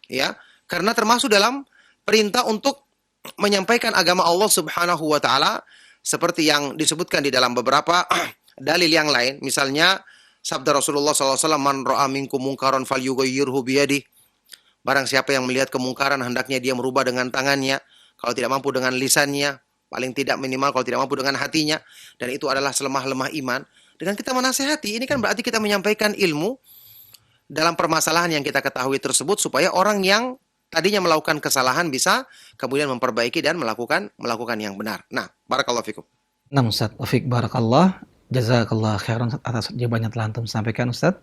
Ya, karena termasuk dalam perintah untuk menyampaikan agama Allah Subhanahu wa taala seperti yang disebutkan di dalam beberapa dalil yang lain. Misalnya sabda Rasulullah SAW, man ra'a minkum mungkaran falyughayyirhu biyadihi. Barang siapa yang melihat kemungkaran hendaknya dia merubah dengan tangannya, kalau tidak mampu dengan lisannya, paling tidak minimal kalau tidak mampu dengan hatinya, dan itu adalah selemah-lemah iman. Dengan kita menasihati, ini kan berarti kita menyampaikan ilmu dalam permasalahan yang kita ketahui tersebut supaya orang yang tadinya melakukan kesalahan bisa kemudian memperbaiki dan melakukan yang benar. Nah, barakallahu fikum. Nah, Ustaz, Taufik barakallah, jazakallah khairan atas jawaban yang telah antum sampaikan Ustaz.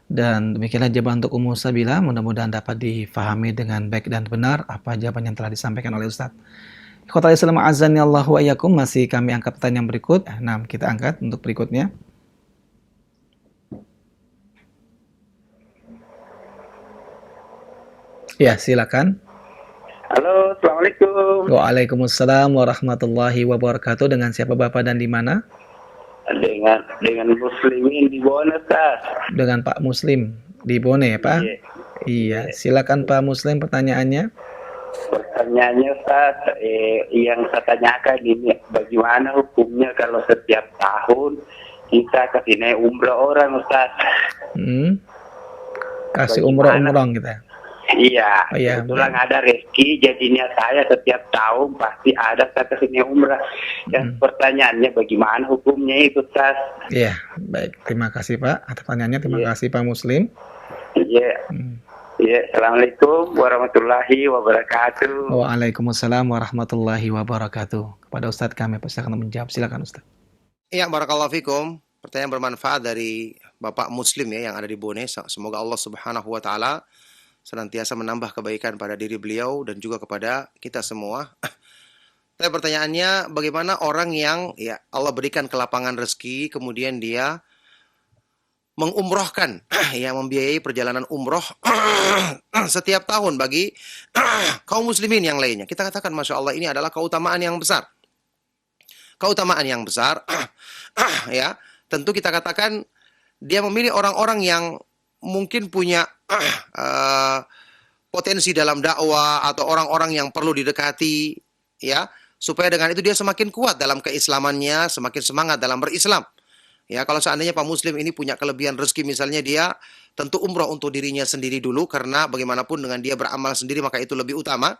Dan demikianlah jawaban untuk Ummu Sabila, mudah-mudahan dapat difahami dengan baik dan benar apa jawaban yang telah disampaikan oleh Ustaz. Ikhwatal Islam azani Allahu wa iyyakum, masih kami angkat pertanyaan berikut. Nah, kita angkat untuk berikutnya. Ya, silakan. Halo, Assalamualaikum. Waalaikumsalam warahmatullahi wabarakatuh. Dengan siapa Bapak dan di mana? Dengan Muslimin di Bone, Ustaz. Dengan Pak Muslim di Bone ya, Pak? Iya, silakan Pak Muslim pertanyaannya. Pertanyaannya, Ustaz, yang saya tanyakan ini, bagaimana hukumnya kalau setiap tahun kita kasih naik umrah orang, Ustaz? Kasih umrah kita. Iya, oh, iya, kebetulan ada rezeki, jadinya saya setiap tahun pasti ada saya kesini umrah. Dan pertanyaannya bagaimana hukumnya itu, Ustaz? Iya, baik. Terima kasih Pak atas pertanyaannya. Terima kasih Pak Muslim. Iya. Iya, Assalamualaikum warahmatullahi wabarakatuh. Waalaikumsalam warahmatullahi wabarakatuh. Kepada Ustadz kami pasti akan menjawab. Silakan Ustadz. Iya, barakallahu fikum. Pertanyaan bermanfaat dari Bapak Muslim ya yang ada di Bone. Semoga Allah Subhanahu wa taala senantiasa menambah kebaikan pada diri beliau dan juga kepada kita semua. Tapi pertanyaannya, bagaimana orang yang ya Allah berikan kelapangan rezeki, kemudian dia mengumrohkan, ya membiayai perjalanan umroh setiap tahun bagi kaum muslimin yang lainnya. Kita katakan, Masya Allah, ini adalah keutamaan yang besar. Keutamaan yang besar, ya tentu kita katakan dia memilih orang-orang yang mungkin punya potensi dalam dakwah atau orang-orang yang perlu didekati, ya, supaya dengan itu dia semakin kuat dalam keislamannya, semakin semangat dalam berislam. Ya, kalau seandainya Pak Muslim ini punya kelebihan rezeki, misalnya dia tentu umrah untuk dirinya sendiri dulu, karena bagaimanapun dengan dia beramal sendiri maka itu lebih utama.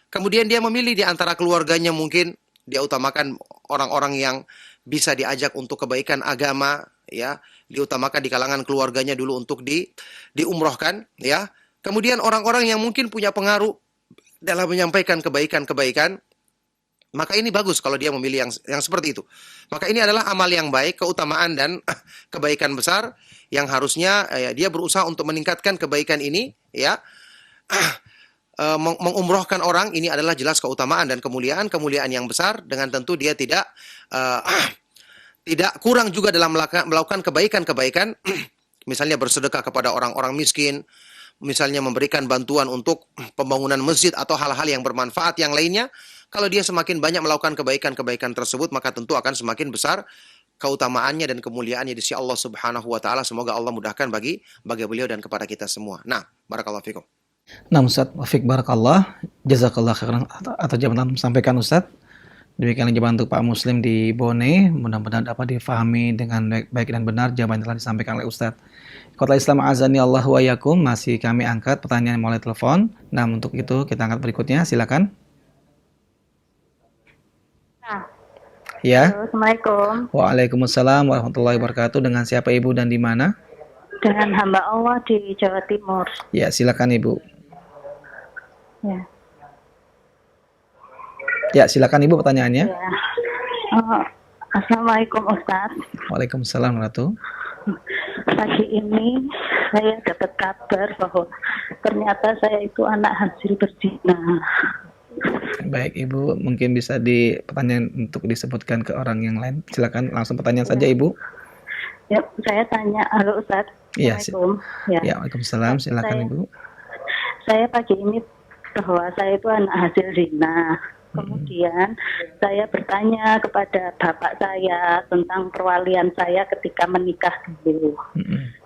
Kemudian dia memilih di antara keluarganya mungkin dia utamakan orang-orang yang bisa diajak untuk kebaikan agama, ya, diutamakan di kalangan keluarganya dulu untuk diumrohkan, ya. Kemudian orang-orang yang mungkin punya pengaruh dalam menyampaikan kebaikan-kebaikan, maka ini bagus kalau dia memilih yang seperti itu. Maka ini adalah amal yang baik, keutamaan dan kebaikan besar yang harusnya dia berusaha untuk meningkatkan kebaikan ini, ya. Mengumrohkan orang ini adalah jelas keutamaan dan kemuliaan yang besar, dengan tentu dia tidak tidak kurang juga dalam melakukan kebaikan-kebaikan, misalnya bersedekah kepada orang-orang miskin, misalnya memberikan bantuan untuk pembangunan masjid atau hal-hal yang bermanfaat yang lainnya. Kalau dia semakin banyak melakukan kebaikan-kebaikan tersebut, maka tentu akan semakin besar keutamaannya dan kemuliaannya di sisi Allah Subhanahu wa taala. Semoga Allah mudahkan bagi beliau dan kepada kita semua. Nah, barakallahu fikum. Nah, Ustaz, wafik barakallah, jazakallah khairan atas jawaban yang disampaikan Ustaz. Demikian jawaban untuk Pak Muslim di Bone, mudah-mudahan dapat difahami dengan baik dan benar jawaban yang telah disampaikan oleh Ustaz. Ikhwatal Islam azani Allahu wa iyyakum, masih kami angkat pertanyaan melalui telepon. Nah, untuk itu kita angkat berikutnya, silakan. Nah, Ya. Assalamualaikum. Waalaikumsalam warahmatullahi wabarakatuh. Dengan siapa Ibu dan di mana? Dengan hamba Allah di Jawa Timur. Ya, silakan Ibu. Ya. Ya, silakan Ibu pertanyaannya. Ya. Assalamualaikum Ustaz. Waalaikumsalam warahmatullahi. Pagi ini saya dapat kabar bahwa ternyata saya itu anak hasil berzina. Baik Ibu, mungkin bisa pertanyaan untuk disebutkan ke orang yang lain. Silakan langsung pertanyaan saja Ibu. Ya, saya tanya, halo Ustaz. Iya, Assalamualaikum. Ya, waalaikumsalam. Silakan Ibu. Saya pagi ini bahwa saya itu anak hasil zina. Kemudian saya bertanya kepada bapak saya tentang perwalian saya ketika menikah dulu.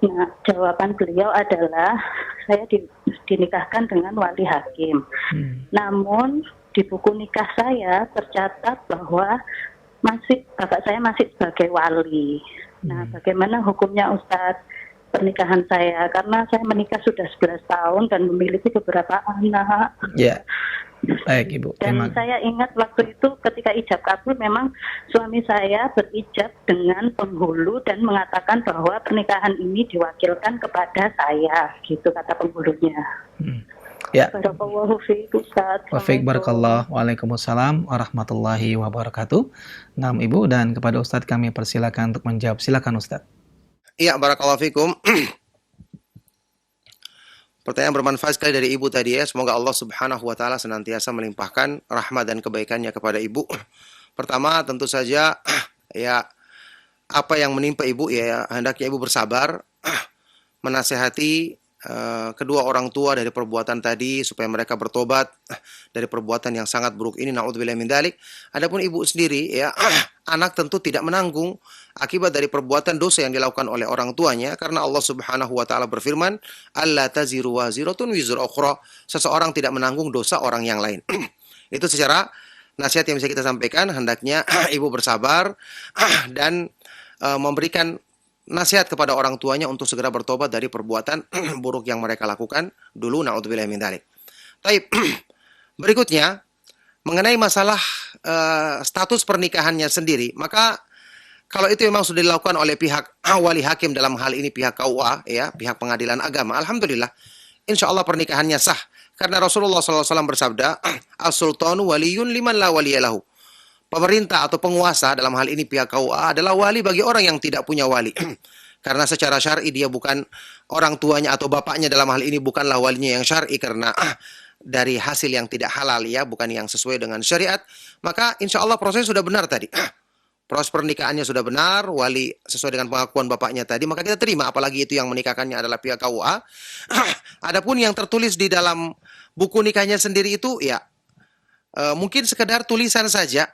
Nah, jawaban beliau adalah saya dinikahkan dengan wali hakim. Namun di buku nikah saya tercatat bahwa bapak saya masih sebagai wali. Nah, bagaimana hukumnya Ustaz pernikahan saya? Karena saya menikah sudah 11 tahun dan memiliki beberapa anak. Ya. Baik Ibu. Dan saya ingat waktu itu ketika ijab kabul memang suami saya berijab dengan penghulu dan mengatakan bahwa pernikahan ini diwakilkan kepada saya, gitu kata penghulunya. Ya. Barakallahu fiik Ustaz. Wafik barakallah. Waalaikumsalam warahmatullahi wabarakatuh. Nah Ibu, dan kepada Ustadz kami persilakan untuk menjawab. Silakan Ustadz. Iya, barakallahu fikum. Pertanyaan bermanfaat sekali dari Ibu tadi ya. Semoga Allah Subhanahu wa taala senantiasa melimpahkan rahmat dan kebaikannya kepada Ibu. Pertama, tentu saja ya apa yang menimpa Ibu ya hendaknya Ibu bersabar menasehati kedua orang tua dari perbuatan tadi supaya mereka bertobat dari perbuatan yang sangat buruk ini, naudzubillah min dzalik. Adapun ibu sendiri ya anak tentu tidak menanggung akibat dari perbuatan dosa yang dilakukan oleh orang tuanya, karena Allah Subhanahu wa taala berfirman, "Alla taziru waziratun wizra ukhra." Seseorang tidak menanggung dosa orang yang lain. Itu secara nasihat yang bisa kita sampaikan, hendaknya ibu bersabar dan memberikan nasihat kepada orang tuanya untuk segera bertobat dari perbuatan buruk yang mereka lakukan dulu, naudzubillah min dzalik. Baik. Berikutnya mengenai masalah status pernikahannya sendiri, maka kalau itu memang sudah dilakukan oleh pihak wali hakim, dalam hal ini pihak KUA ya, pihak pengadilan agama, alhamdulillah insya Allah pernikahannya sah, karena Rasulullah SAW bersabda, as-sultanu waliyun liman la waliyalahu. Pemerintah atau penguasa dalam hal ini pihak KUA adalah wali bagi orang yang tidak punya wali. Karena secara syar'i dia bukan orang tuanya atau bapaknya, dalam hal ini bukanlah walinya yang syar'i karena dari hasil yang tidak halal ya, bukan yang sesuai dengan syariat. Maka insya Allah prosesnya sudah benar tadi. Proses pernikahannya sudah benar, wali sesuai dengan pengakuan bapaknya tadi, maka kita terima, apalagi itu yang menikahkannya adalah pihak KUA. Adapun yang tertulis di dalam buku nikahnya sendiri itu ya mungkin sekedar tulisan saja.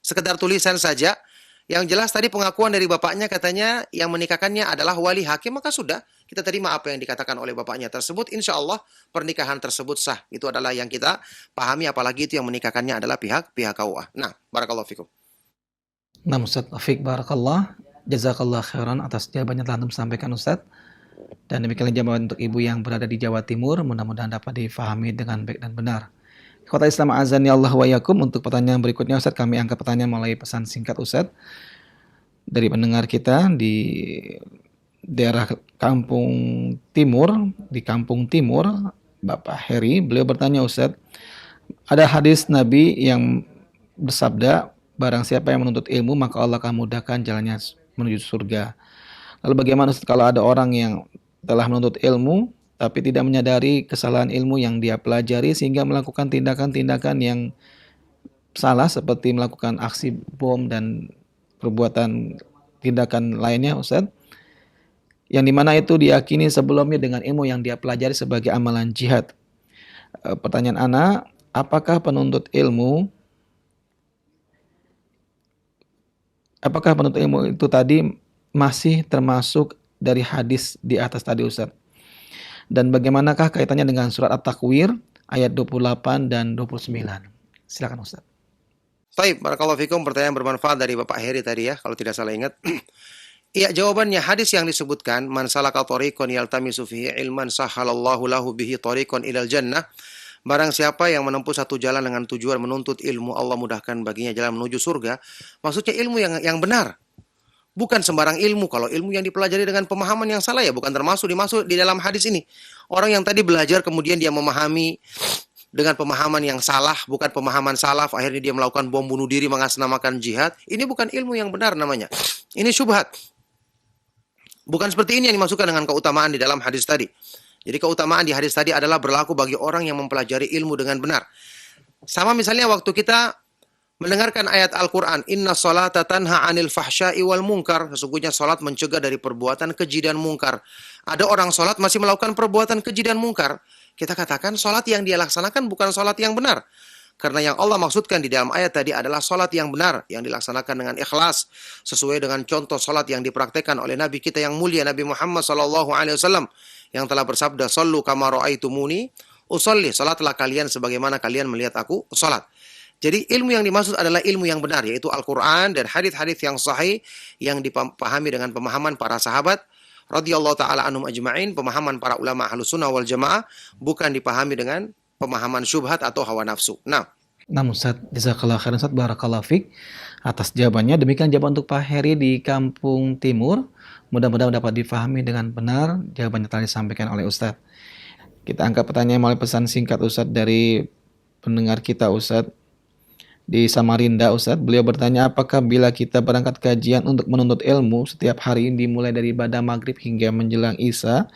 Sekedar tulisan saja. Yang jelas tadi pengakuan dari bapaknya katanya yang menikahkannya adalah wali hakim, maka sudah kita terima apa yang dikatakan oleh bapaknya tersebut. Insya Allah pernikahan tersebut sah. Itu adalah yang kita pahami, apalagi itu yang menikahkannya adalah pihak KUA. Nah, barakallahu fikum. Nah Ustaz, Afik barakallah, jazakallah khairan atas jawabannya telah disampaikan Ustaz. Dan demikianlah jawaban untuk ibu yang berada di Jawa Timur, mudah-mudahan dapat difahami dengan baik dan benar. Ikhwatal Islam azani Allah wa yakum, untuk pertanyaan berikutnya Ustaz, kami angkat pertanyaan melalui pesan singkat Ustaz dari pendengar kita di daerah Kampung Timur, di Kampung Timur, Bapak Heri. Beliau bertanya Ustaz, ada hadis Nabi yang bersabda, barang siapa yang menuntut ilmu maka Allah akan mudahkan jalannya menuju surga. Lalu bagaimana Ustaz kalau ada orang yang telah menuntut ilmu tapi tidak menyadari kesalahan ilmu yang dia pelajari sehingga melakukan tindakan-tindakan yang salah seperti melakukan aksi bom dan perbuatan tindakan lainnya Ustaz, yang dimana itu diyakini sebelumnya dengan ilmu yang dia pelajari sebagai amalan jihad. Pertanyaan ana, apakah penuntut ilmu itu tadi masih termasuk dari hadis di atas tadi Ustaz? Dan bagaimanakah kaitannya dengan surat At-Takwir ayat 28 dan 29? Silakan Ustaz. Baik, barakallahu fikum, pertanyaan bermanfaat dari Bapak Heri tadi ya, kalau tidak salah ingat. Iya, jawabannya hadis yang disebutkan, man salaka tariqan yaltamisu fihi ilman sahhalallahu lahu bihi tariqan ilal jannah. Barang siapa yang menempuh satu jalan dengan tujuan menuntut ilmu, Allah mudahkan baginya jalan menuju surga. Maksudnya ilmu yang benar. Bukan sembarang ilmu. Kalau ilmu yang dipelajari dengan pemahaman yang salah ya bukan dimasuk di dalam hadis ini. Orang yang tadi belajar kemudian dia memahami dengan pemahaman yang salah, bukan pemahaman salaf, akhirnya dia melakukan bom bunuh diri mengatasnamakan jihad. Ini bukan ilmu yang benar namanya. Ini syubhat. Bukan seperti ini yang dimasukkan dengan keutamaan di dalam hadis tadi. Jadi keutamaan di hadis tadi adalah berlaku bagi orang yang mempelajari ilmu dengan benar. Sama misalnya waktu kita mendengarkan ayat Al-Quran, Inna sholata tanha anil fahsya'i wal munkar. Sesungguhnya sholat mencegah dari perbuatan keji dan mungkar. Ada orang sholat masih melakukan perbuatan keji dan mungkar. Kita katakan sholat yang dia laksanakan bukan sholat yang benar. Karena yang Allah maksudkan di dalam ayat tadi adalah sholat yang benar, yang dilaksanakan dengan ikhlas, sesuai dengan contoh sholat yang dipraktekkan oleh Nabi kita yang mulia, Nabi Muhammad SAW, yang telah bersabda, Sallu kama ra'aitumuni usolli, sholatlah kalian sebagaimana kalian melihat aku sholat. Jadi ilmu yang dimaksud adalah ilmu yang benar, yaitu Al-Quran dan hadits-hadits yang sahih yang dipahami dengan pemahaman para sahabat radhiyallahu ta'ala anhum ajma'in, pemahaman para ulama ahlus sunnah wal jamaah, bukan dipahami dengan pemahaman syubhat atau hawa nafsu. Nah, Ustaz, jazakallahu khairan Ustaz, barakallahu fik atas jawabannya. Demikian jawaban untuk Pak Heri di Kampung Timur. Mudah-mudahan dapat difahami dengan benar jawabannya telah disampaikan oleh Ustaz. Kita angkat pertanyaan melalui pesan singkat Ustaz dari pendengar kita Ustaz di Samarinda Ustaz. Beliau bertanya, apakah bila kita berangkat kajian untuk menuntut ilmu setiap hari dimulai dari ibadah maghrib hingga menjelang isya,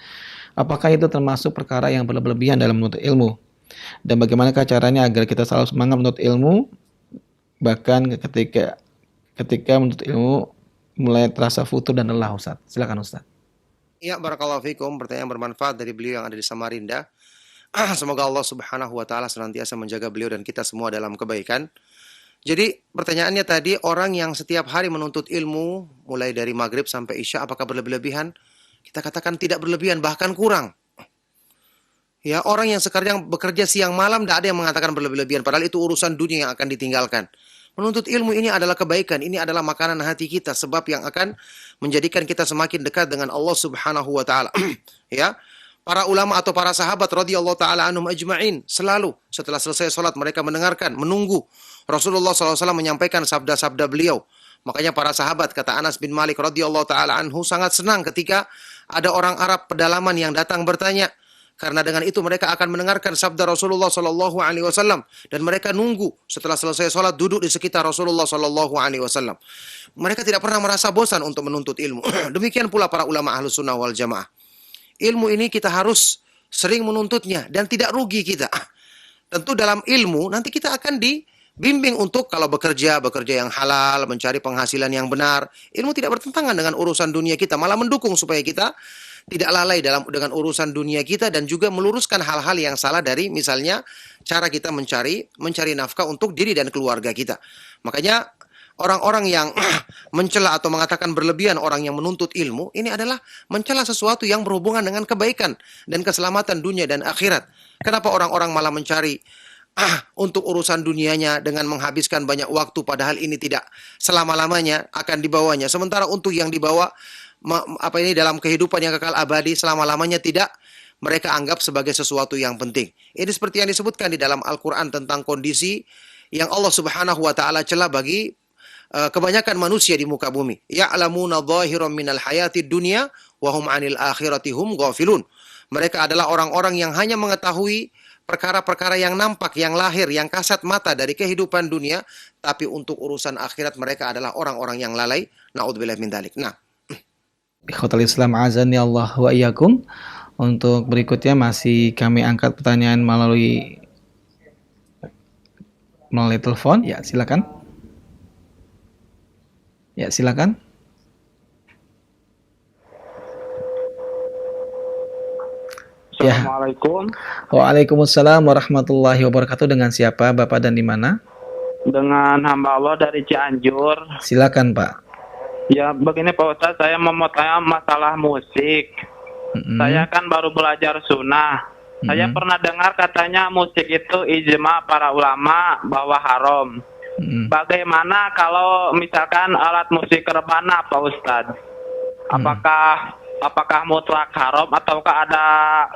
apakah itu termasuk perkara yang berlebihan dalam menuntut ilmu? Dan bagaimanakah caranya agar kita selalu semangat menuntut ilmu, bahkan ketika menuntut ilmu mulai terasa futur dan lelah Ustaz? Silakan Ustaz. Ya, barakallahu fikum, pertanyaan bermanfaat dari beliau yang ada di Samarinda. Semoga Allah Subhanahu wa taala senantiasa menjaga beliau dan kita semua dalam kebaikan. Jadi pertanyaannya tadi, orang yang setiap hari menuntut ilmu mulai dari maghrib sampai isya, apakah berlebihan? Kita katakan tidak berlebihan, bahkan kurang. Ya, orang yang sekarang bekerja siang malam, tidak ada yang mengatakan berlebihan, padahal itu urusan dunia yang akan ditinggalkan. Menuntut ilmu ini adalah kebaikan, ini adalah makanan hati kita, sebab yang akan menjadikan kita semakin dekat dengan Allah Subhanahu wa taala. Ya. Para ulama atau para sahabat radhiyallahu taala anhum ajma'in selalu setelah selesai salat mereka mendengarkan, menunggu Rasulullah SAW menyampaikan sabda-sabda beliau. Makanya para sahabat, kata Anas bin Malik radhiyallahu taala anhu, sangat senang ketika ada orang Arab pedalaman yang datang bertanya, karena dengan itu mereka akan mendengarkan sabda Rasulullah SAW dan mereka nunggu setelah selesai salat duduk di sekitar Rasulullah SAW. Mereka tidak pernah merasa bosan untuk menuntut ilmu. Demikian pula para ulama ahlus sunnah wal jamaah. Ilmu ini kita harus sering menuntutnya dan tidak rugi kita. Tentu dalam ilmu nanti kita akan dibimbing untuk kalau bekerja yang halal, mencari penghasilan yang benar. Ilmu tidak bertentangan dengan urusan dunia kita, malah mendukung supaya kita tidak lalai dengan urusan dunia kita dan juga meluruskan hal-hal yang salah dari misalnya cara kita mencari nafkah untuk diri dan keluarga kita. Makanya orang-orang yang mencela atau mengatakan berlebihan orang yang menuntut ilmu, ini adalah mencela sesuatu yang berhubungan dengan kebaikan dan keselamatan dunia dan akhirat. Kenapa orang-orang malah mencari untuk urusan dunianya dengan menghabiskan banyak waktu, padahal ini tidak selama-lamanya akan dibawanya. Sementara untuk yang dibawa dalam kehidupan yang kekal abadi selama-lamanya tidak mereka anggap sebagai sesuatu yang penting. Ini seperti yang disebutkan di dalam Al-Quran tentang kondisi yang Allah Subhanahu wa Ta'ala celah bagi kebanyakan manusia di muka bumi. Ya'lamuna dhahiran minal hayatid dunya wa hum 'anil akhirati hum ghafilun. Mereka adalah orang-orang yang hanya mengetahui perkara-perkara yang nampak, yang lahir, yang kasat mata dari kehidupan dunia, tapi untuk urusan akhirat mereka adalah orang-orang yang lalai. Na'udzubillah min dzalik. Nah, Ikhwatal Islam azani Allah wa iyyakum. Untuk berikutnya masih kami angkat pertanyaan melalui telepon. Ya, silakan. Ya, silakan. Ya. Assalamualaikum. Waalaikumsalam warahmatullahi wabarakatuh. Dengan siapa, Bapak, dan di mana? Dengan hamba Allah dari Cianjur. Silakan, Pak. Ya, begini Pak Ustadz, saya mau tanya masalah musik. Saya kan baru belajar sunnah. Saya pernah dengar katanya musik itu ijma para ulama bahwa haram. Bagaimana kalau misalkan alat musik rebana, Pak Ustadz? Apakah mutlak haram ataukah ada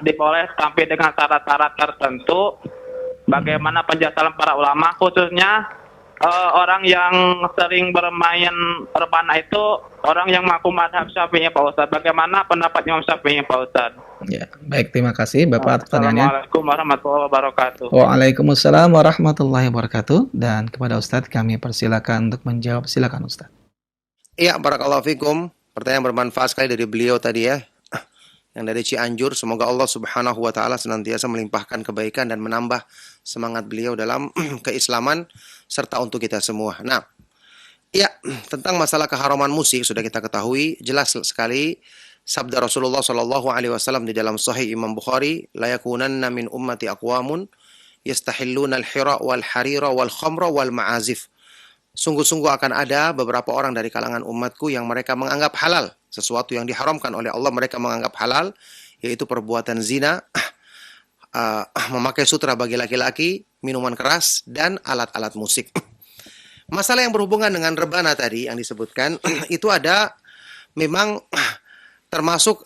diboleh tapi dengan syarat-syarat tertentu? Bagaimana penjelasan para ulama, khususnya orang yang sering bermain rebana itu orang yang mengaku madhab Syafi'i, Pak Ustadz. Bagaimana pendapat Imam Syafi'i, Pak Ustadz? Ya, baik, terima kasih Bapak atas pertanyaannya. Assalamualaikum warahmatullahi wabarakatuh. Waalaikumsalam warahmatullahi wabarakatuh. Dan kepada Ustadz kami persilakan untuk menjawab. Silakan Ustadz. iya, barakallahu fikum. Pertanyaan bermanfaat sekali dari beliau tadi ya, yang dari Cianjur. Semoga Allah Subhanahu wa Ta'ala senantiasa melimpahkan kebaikan dan menambah semangat beliau dalam keislaman serta untuk kita semua. Nah, ya, tentang masalah keharaman musik sudah kita ketahui jelas sekali sabda Rasulullah Shallallahu Alaihi Wasallam di dalam Sahih Imam Bukhari, la yakunanna min ummati aqwamun yastahilluna al-hira wal harira wal khamra wal ma'azif. Sungguh-sungguh akan ada beberapa orang dari kalangan umatku yang mereka menganggap halal sesuatu yang diharamkan oleh Allah, mereka menganggap halal, yaitu perbuatan zina, memakai sutra bagi laki-laki, minuman keras, dan alat-alat musik. Masalah yang berhubungan dengan rebana tadi yang disebutkan, itu ada memang termasuk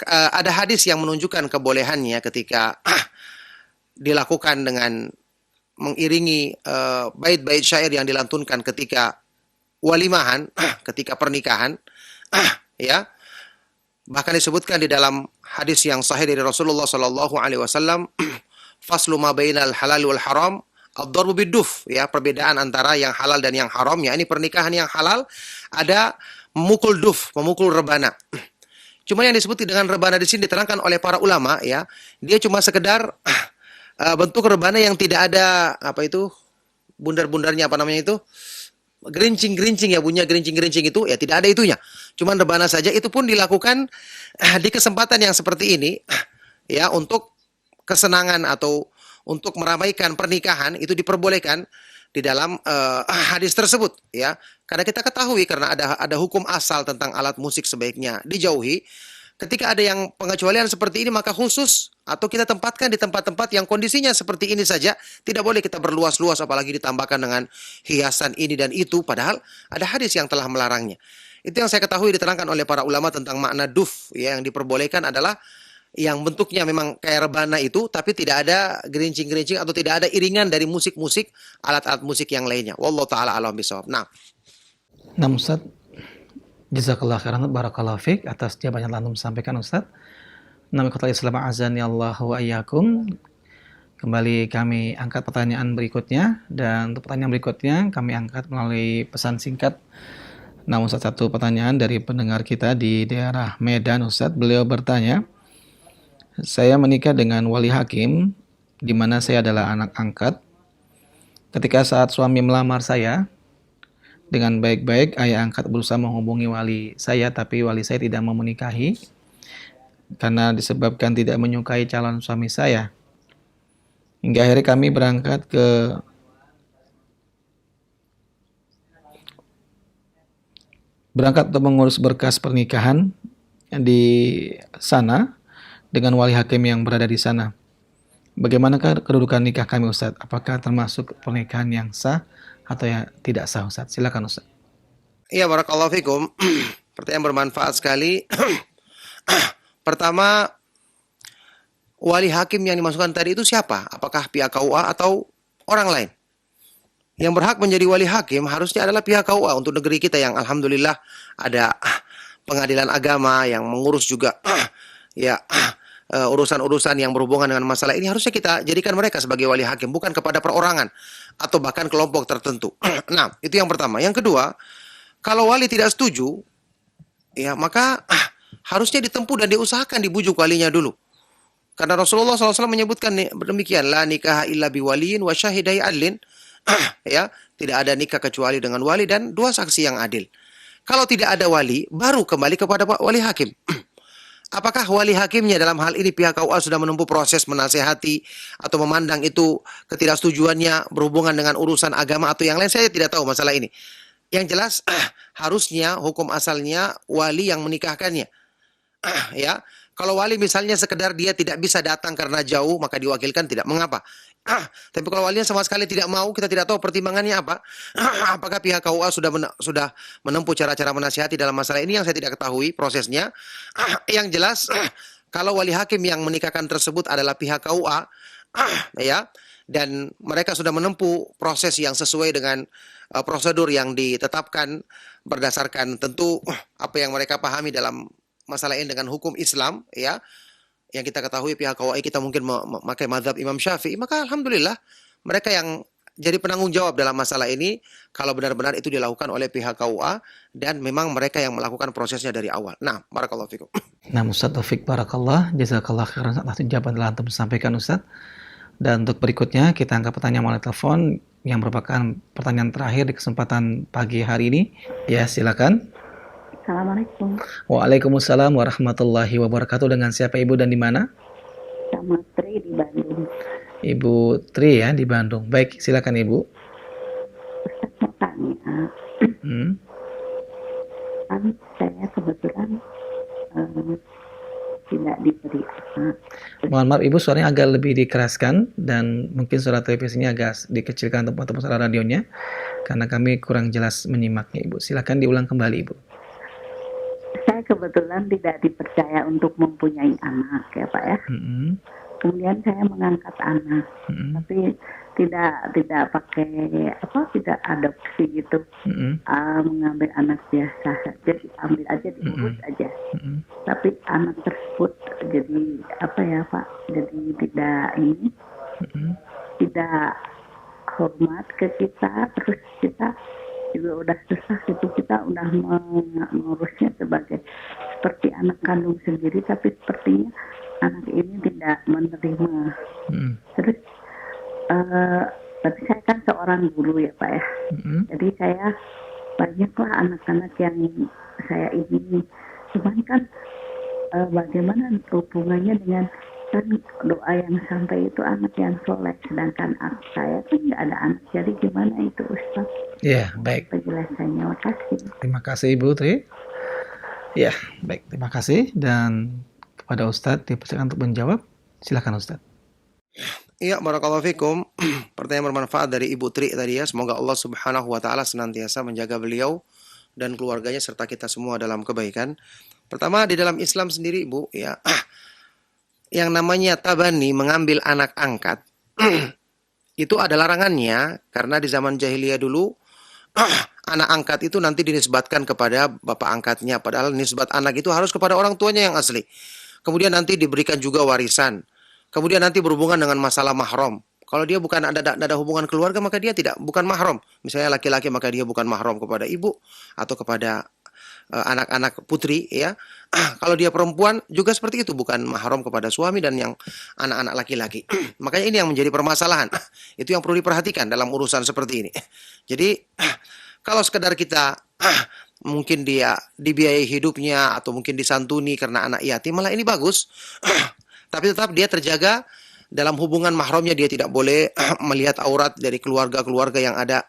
ada hadis yang menunjukkan kebolehannya ketika dilakukan dengan mengiringi bait-bait syair yang dilantunkan ketika walimahan, ketika pernikahan, ya. Bahkan disebutkan di dalam hadis yang sahih dari Rasulullah Sallallahu Alaihi Wasallam, faslu ma bainal halal wal haram ad-darbu bid-duf, ya, perbedaan antara yang halal dan yang haram, ya, ini pernikahan yang halal ada memukul duf, memukul rebana. Cuma yang disebut dengan rebana di sini diterangkan oleh para ulama, ya, dia cuma sekedar bentuk rebana yang tidak ada apa itu bundar-bundarnya, apa namanya itu, gerincing-gerincing, ya, bunyinya gerincing-gerincing itu, ya, tidak ada itunya. Cuman rebana saja, itu pun dilakukan di kesempatan yang seperti ini, ya, untuk kesenangan atau untuk meramaikan pernikahan, itu diperbolehkan di dalam hadis tersebut, ya. Karena kita ketahui karena ada hukum asal tentang alat musik sebaiknya dijauhi. Ketika ada yang pengecualian seperti ini, maka khusus atau kita tempatkan di tempat-tempat yang kondisinya seperti ini saja. Tidak boleh kita berluas-luas, apalagi ditambahkan dengan hiasan ini dan itu, padahal ada hadis yang telah melarangnya. Itu yang saya ketahui diterangkan oleh para ulama tentang makna duf, ya, yang diperbolehkan adalah yang bentuknya memang kayak rebana itu, tapi tidak ada gerincing-gerincing atau tidak ada iringan dari musik-musik, alat-alat musik yang lainnya. Wallahu ta'ala a'lam bishawab. Nah, Ustaz, jazakallah khairan, barakallahu fiik atas jawaban yang telah disampaikan Ustaz. Nami Khotul Islam azani Allah wa iyyakum. Kembali kami angkat pertanyaan berikutnya, dan untuk pertanyaan berikutnya kami angkat melalui pesan singkat. Namun satu pertanyaan dari pendengar kita di daerah Medan Ustaz. Beliau bertanya, saya menikah dengan wali hakim di mana saya adalah anak angkat. Ketika saat suami melamar saya, dengan baik-baik ayah angkat berusaha menghubungi wali saya, tapi wali saya tidak mau menikahi karena disebabkan tidak menyukai calon suami saya. Hingga akhirnya kami berangkat untuk mengurus berkas pernikahan di sana dengan wali hakim yang berada di sana. Bagaimanakah kedudukan nikah kami Ustaz? Apakah termasuk pernikahan yang sah atau ya tidak sah Ustaz? Silakan Ustaz. iya, barakallahu fikum. Pertanyaan bermanfaat sekali. Pertama, wali hakim yang dimasukkan tadi itu siapa? Apakah pihak KUA atau orang lain? Yang berhak menjadi wali hakim harusnya adalah pihak KUA untuk negeri kita yang alhamdulillah ada pengadilan agama yang mengurus juga ya urusan-urusan yang berhubungan dengan masalah ini. Harusnya kita jadikan mereka sebagai wali hakim, bukan kepada perorangan atau bahkan kelompok tertentu. Nah, itu yang pertama. Yang kedua, kalau wali tidak setuju, ya maka harusnya ditempuh dan diusahakan dibujuk walinya dulu. Karena Rasulullah SAW menyebutkan demikian, la nikah illa biwaliin wa syahidai adlin. Ya, tidak ada nikah kecuali dengan wali dan dua saksi yang adil. Kalau tidak ada wali, baru kembali kepada wali hakim. Apakah wali hakimnya dalam hal ini pihak KUA sudah menempuh proses menasehati atau memandang itu ketidaksetujuannya berhubungan dengan urusan agama atau yang lain, saya tidak tahu masalah ini. Yang jelas harusnya hukum asalnya wali yang menikahkannya. Ya, kalau wali misalnya sekedar dia tidak bisa datang karena jauh, maka diwakilkan tidak mengapa. Tapi kalau walinya sama sekali tidak mau, kita tidak tahu pertimbangannya apa. Apakah pihak KUA sudah menempuh cara-cara menasihati dalam masalah ini, yang saya tidak ketahui prosesnya. Yang jelas, kalau wali hakim yang menikahkan tersebut adalah pihak KUA, ya, dan mereka sudah menempuh proses yang sesuai dengan prosedur yang ditetapkan berdasarkan tentu apa yang mereka pahami dalam masalah ini dengan hukum Islam, ya. Yang kita ketahui pihak KUA kita mungkin memakai mazhab Imam Syafi'i, maka alhamdulillah mereka yang jadi penanggung jawab dalam masalah ini kalau benar-benar itu dilakukan oleh pihak KUA dan memang mereka yang melakukan prosesnya dari awal. Nah, barakallahu fikum. Nah, Ustaz Taufik barakallah, jazakallah khairan atas jawaban telah antum sampaikan Ustaz. Dan untuk berikutnya kita angkat pertanyaan melalui telepon yang merupakan pertanyaan terakhir di kesempatan pagi hari ini. Ya, silakan. Assalamualaikum. Waalaikumsalam warahmatullahi wabarakatuh. Dengan siapa Ibu dan di mana? Sama Tri di Bandung. Ibu Tri ya di Bandung. Baik, silakan Ibu. Ustaz mau tanya. Kan saya kebetulan tidak diberi anak. Mohon maaf Ibu, suaranya agak lebih dikeraskan dan mungkin suara televisinya agak dikecilkan atau suara radionya karena kami kurang jelas menyimaknya Ibu. Silakan diulang kembali Ibu. Saya kebetulan tidak dipercaya untuk mempunyai anak ya Pak ya. Kemudian saya mengangkat anak, tapi tidak pakai tidak adopsi gitu, mengambil anak biasa saja, diambil aja, diurus aja. Tapi anak tersebut jadi jadi tidak hormat ke kita, terus kita juga udah susah gitu, kita udah mengurusnya seperti anak kandung sendiri, tapi sepertinya anak ini tidak menerima. Terus tapi saya kan seorang guru ya Pak ya, jadi saya banyaklah anak-anak yang saya ingin, cuman kan bagaimana hubungannya dengan kan doa yang sampai itu anak yang soleh, sedangkan saya kan nggak ada anak, jadi gimana itu Ustaz? Ya, baik. Penjelasannya, makasih. Terima kasih Ibu Tri. Ya, baik, terima kasih. Dan kepada Ustadz dipersilakan untuk menjawab. Silakan Ustadz. Iya, barakallahu fikum. Pertanyaan bermanfaat dari Ibu Tri tadi ya. Semoga Allah Subhanahu wa taala senantiasa menjaga beliau dan keluarganya serta kita semua dalam kebaikan. Pertama, di dalam Islam sendiri Ibu ya, yang namanya tabani, mengambil anak angkat, itu ada larangannya karena di zaman jahiliyah dulu anak angkat itu nanti dinisbatkan kepada bapak angkatnya, padahal nisbat anak itu harus kepada orang tuanya yang asli. Kemudian nanti diberikan juga warisan. Kemudian nanti berhubungan dengan masalah mahram. Kalau dia bukan ada hubungan keluarga, maka dia bukan mahram. Misalnya laki-laki, maka dia bukan mahram kepada ibu atau kepada anak-anak putri ya. Kalau dia perempuan juga seperti itu, bukan mahram kepada suami dan yang anak-anak laki-laki. Makanya ini yang menjadi permasalahan. Itu yang perlu diperhatikan dalam urusan seperti ini. Jadi kalau sekedar kita mungkin dia dibiayai hidupnya atau mungkin disantuni karena anak yatim, malah ini bagus. Tapi tetap dia terjaga dalam hubungan mahramnya, dia tidak boleh melihat aurat dari keluarga-keluarga yang ada,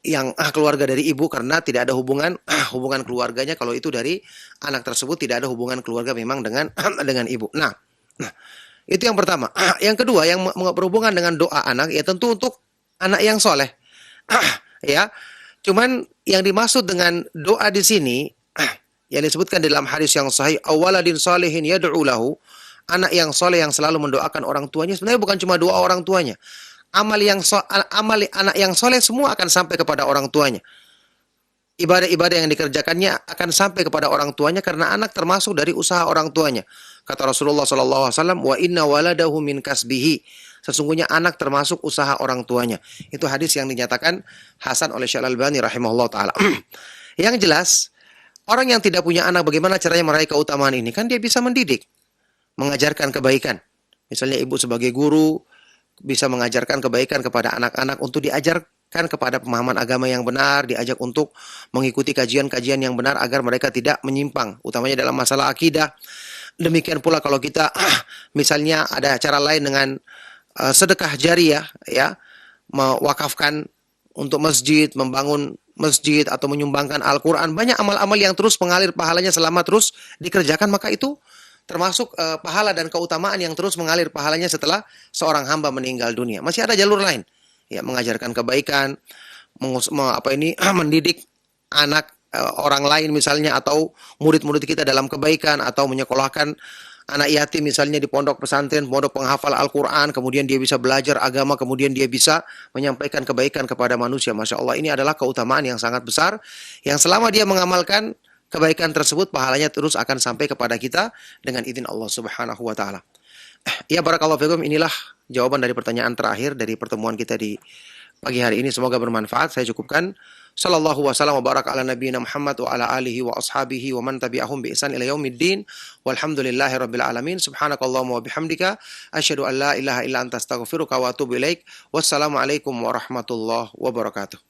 yang keluarga dari ibu, karena tidak ada hubungan keluarganya kalau itu dari anak tersebut, tidak ada hubungan keluarga memang dengan ibu. Nah, itu yang pertama. Yang kedua yang berhubungan dengan doa anak, ya tentu untuk anak yang soleh. Ya, cuman yang dimaksud dengan doa di sini yang disebutkan dalam hadis yang sahih, awaladin salihin yad'u lahu, anak yang soleh yang selalu mendoakan orang tuanya, sebenarnya bukan cuma doa orang tuanya. Amal anak yang soleh semua akan sampai kepada orang tuanya. Ibadah-ibadah yang dikerjakannya akan sampai kepada orang tuanya karena anak termasuk dari usaha orang tuanya. Kata Rasulullah SAW, wa inna waladahu min kasbihi. Sesungguhnya anak termasuk usaha orang tuanya. Itu hadis yang dinyatakan hasan oleh Syekh Al-Albani rahimahullah ta'ala. Yang jelas, orang yang tidak punya anak bagaimana caranya meraih keutamaan ini? Kan dia bisa mendidik, mengajarkan kebaikan. Misalnya ibu sebagai guru bisa mengajarkan kebaikan kepada anak-anak untuk diajarkan kepada pemahaman agama yang benar, diajak untuk mengikuti kajian-kajian yang benar agar mereka tidak menyimpang, utamanya dalam masalah akidah. Demikian pula kalau kita misalnya ada cara lain dengan sedekah jariyah, ya, mewakafkan untuk masjid, membangun masjid atau menyumbangkan Al-Quran, banyak amal-amal yang terus mengalir pahalanya selama terus dikerjakan, maka itu termasuk pahala dan keutamaan yang terus mengalir pahalanya setelah seorang hamba meninggal dunia. Masih ada jalur lain, ya, mengajarkan kebaikan, mendidik anak orang lain misalnya, atau murid-murid kita dalam kebaikan, atau menyekolahkan anak yatim misalnya di pondok pesantren, pondok penghafal Al-Quran, kemudian dia bisa belajar agama, kemudian dia bisa menyampaikan kebaikan kepada manusia. Masya Allah, ini adalah keutamaan yang sangat besar, yang selama dia mengamalkan kebaikan tersebut, pahalanya terus akan sampai kepada kita dengan izin Allah Subhanahu wa taala. Ya, barakallahu fikum, inilah jawaban dari pertanyaan terakhir dari pertemuan kita di pagi hari ini. Semoga bermanfaat. Saya cukupkan. Sallallahu wasallam wa baraka ala nabiyina Muhammad wa ala alihi wa ashabihi wa man tabi'ahum bi ihsan ila yaumiddin. Walhamdulillahi rabbil alamin. Subhanakallahumma wa bihamdika asyhadu an la ilaha illa anta astaghfiruka wa atubu ilaik. Wassalamualaikum warahmatullahi wabarakatuh.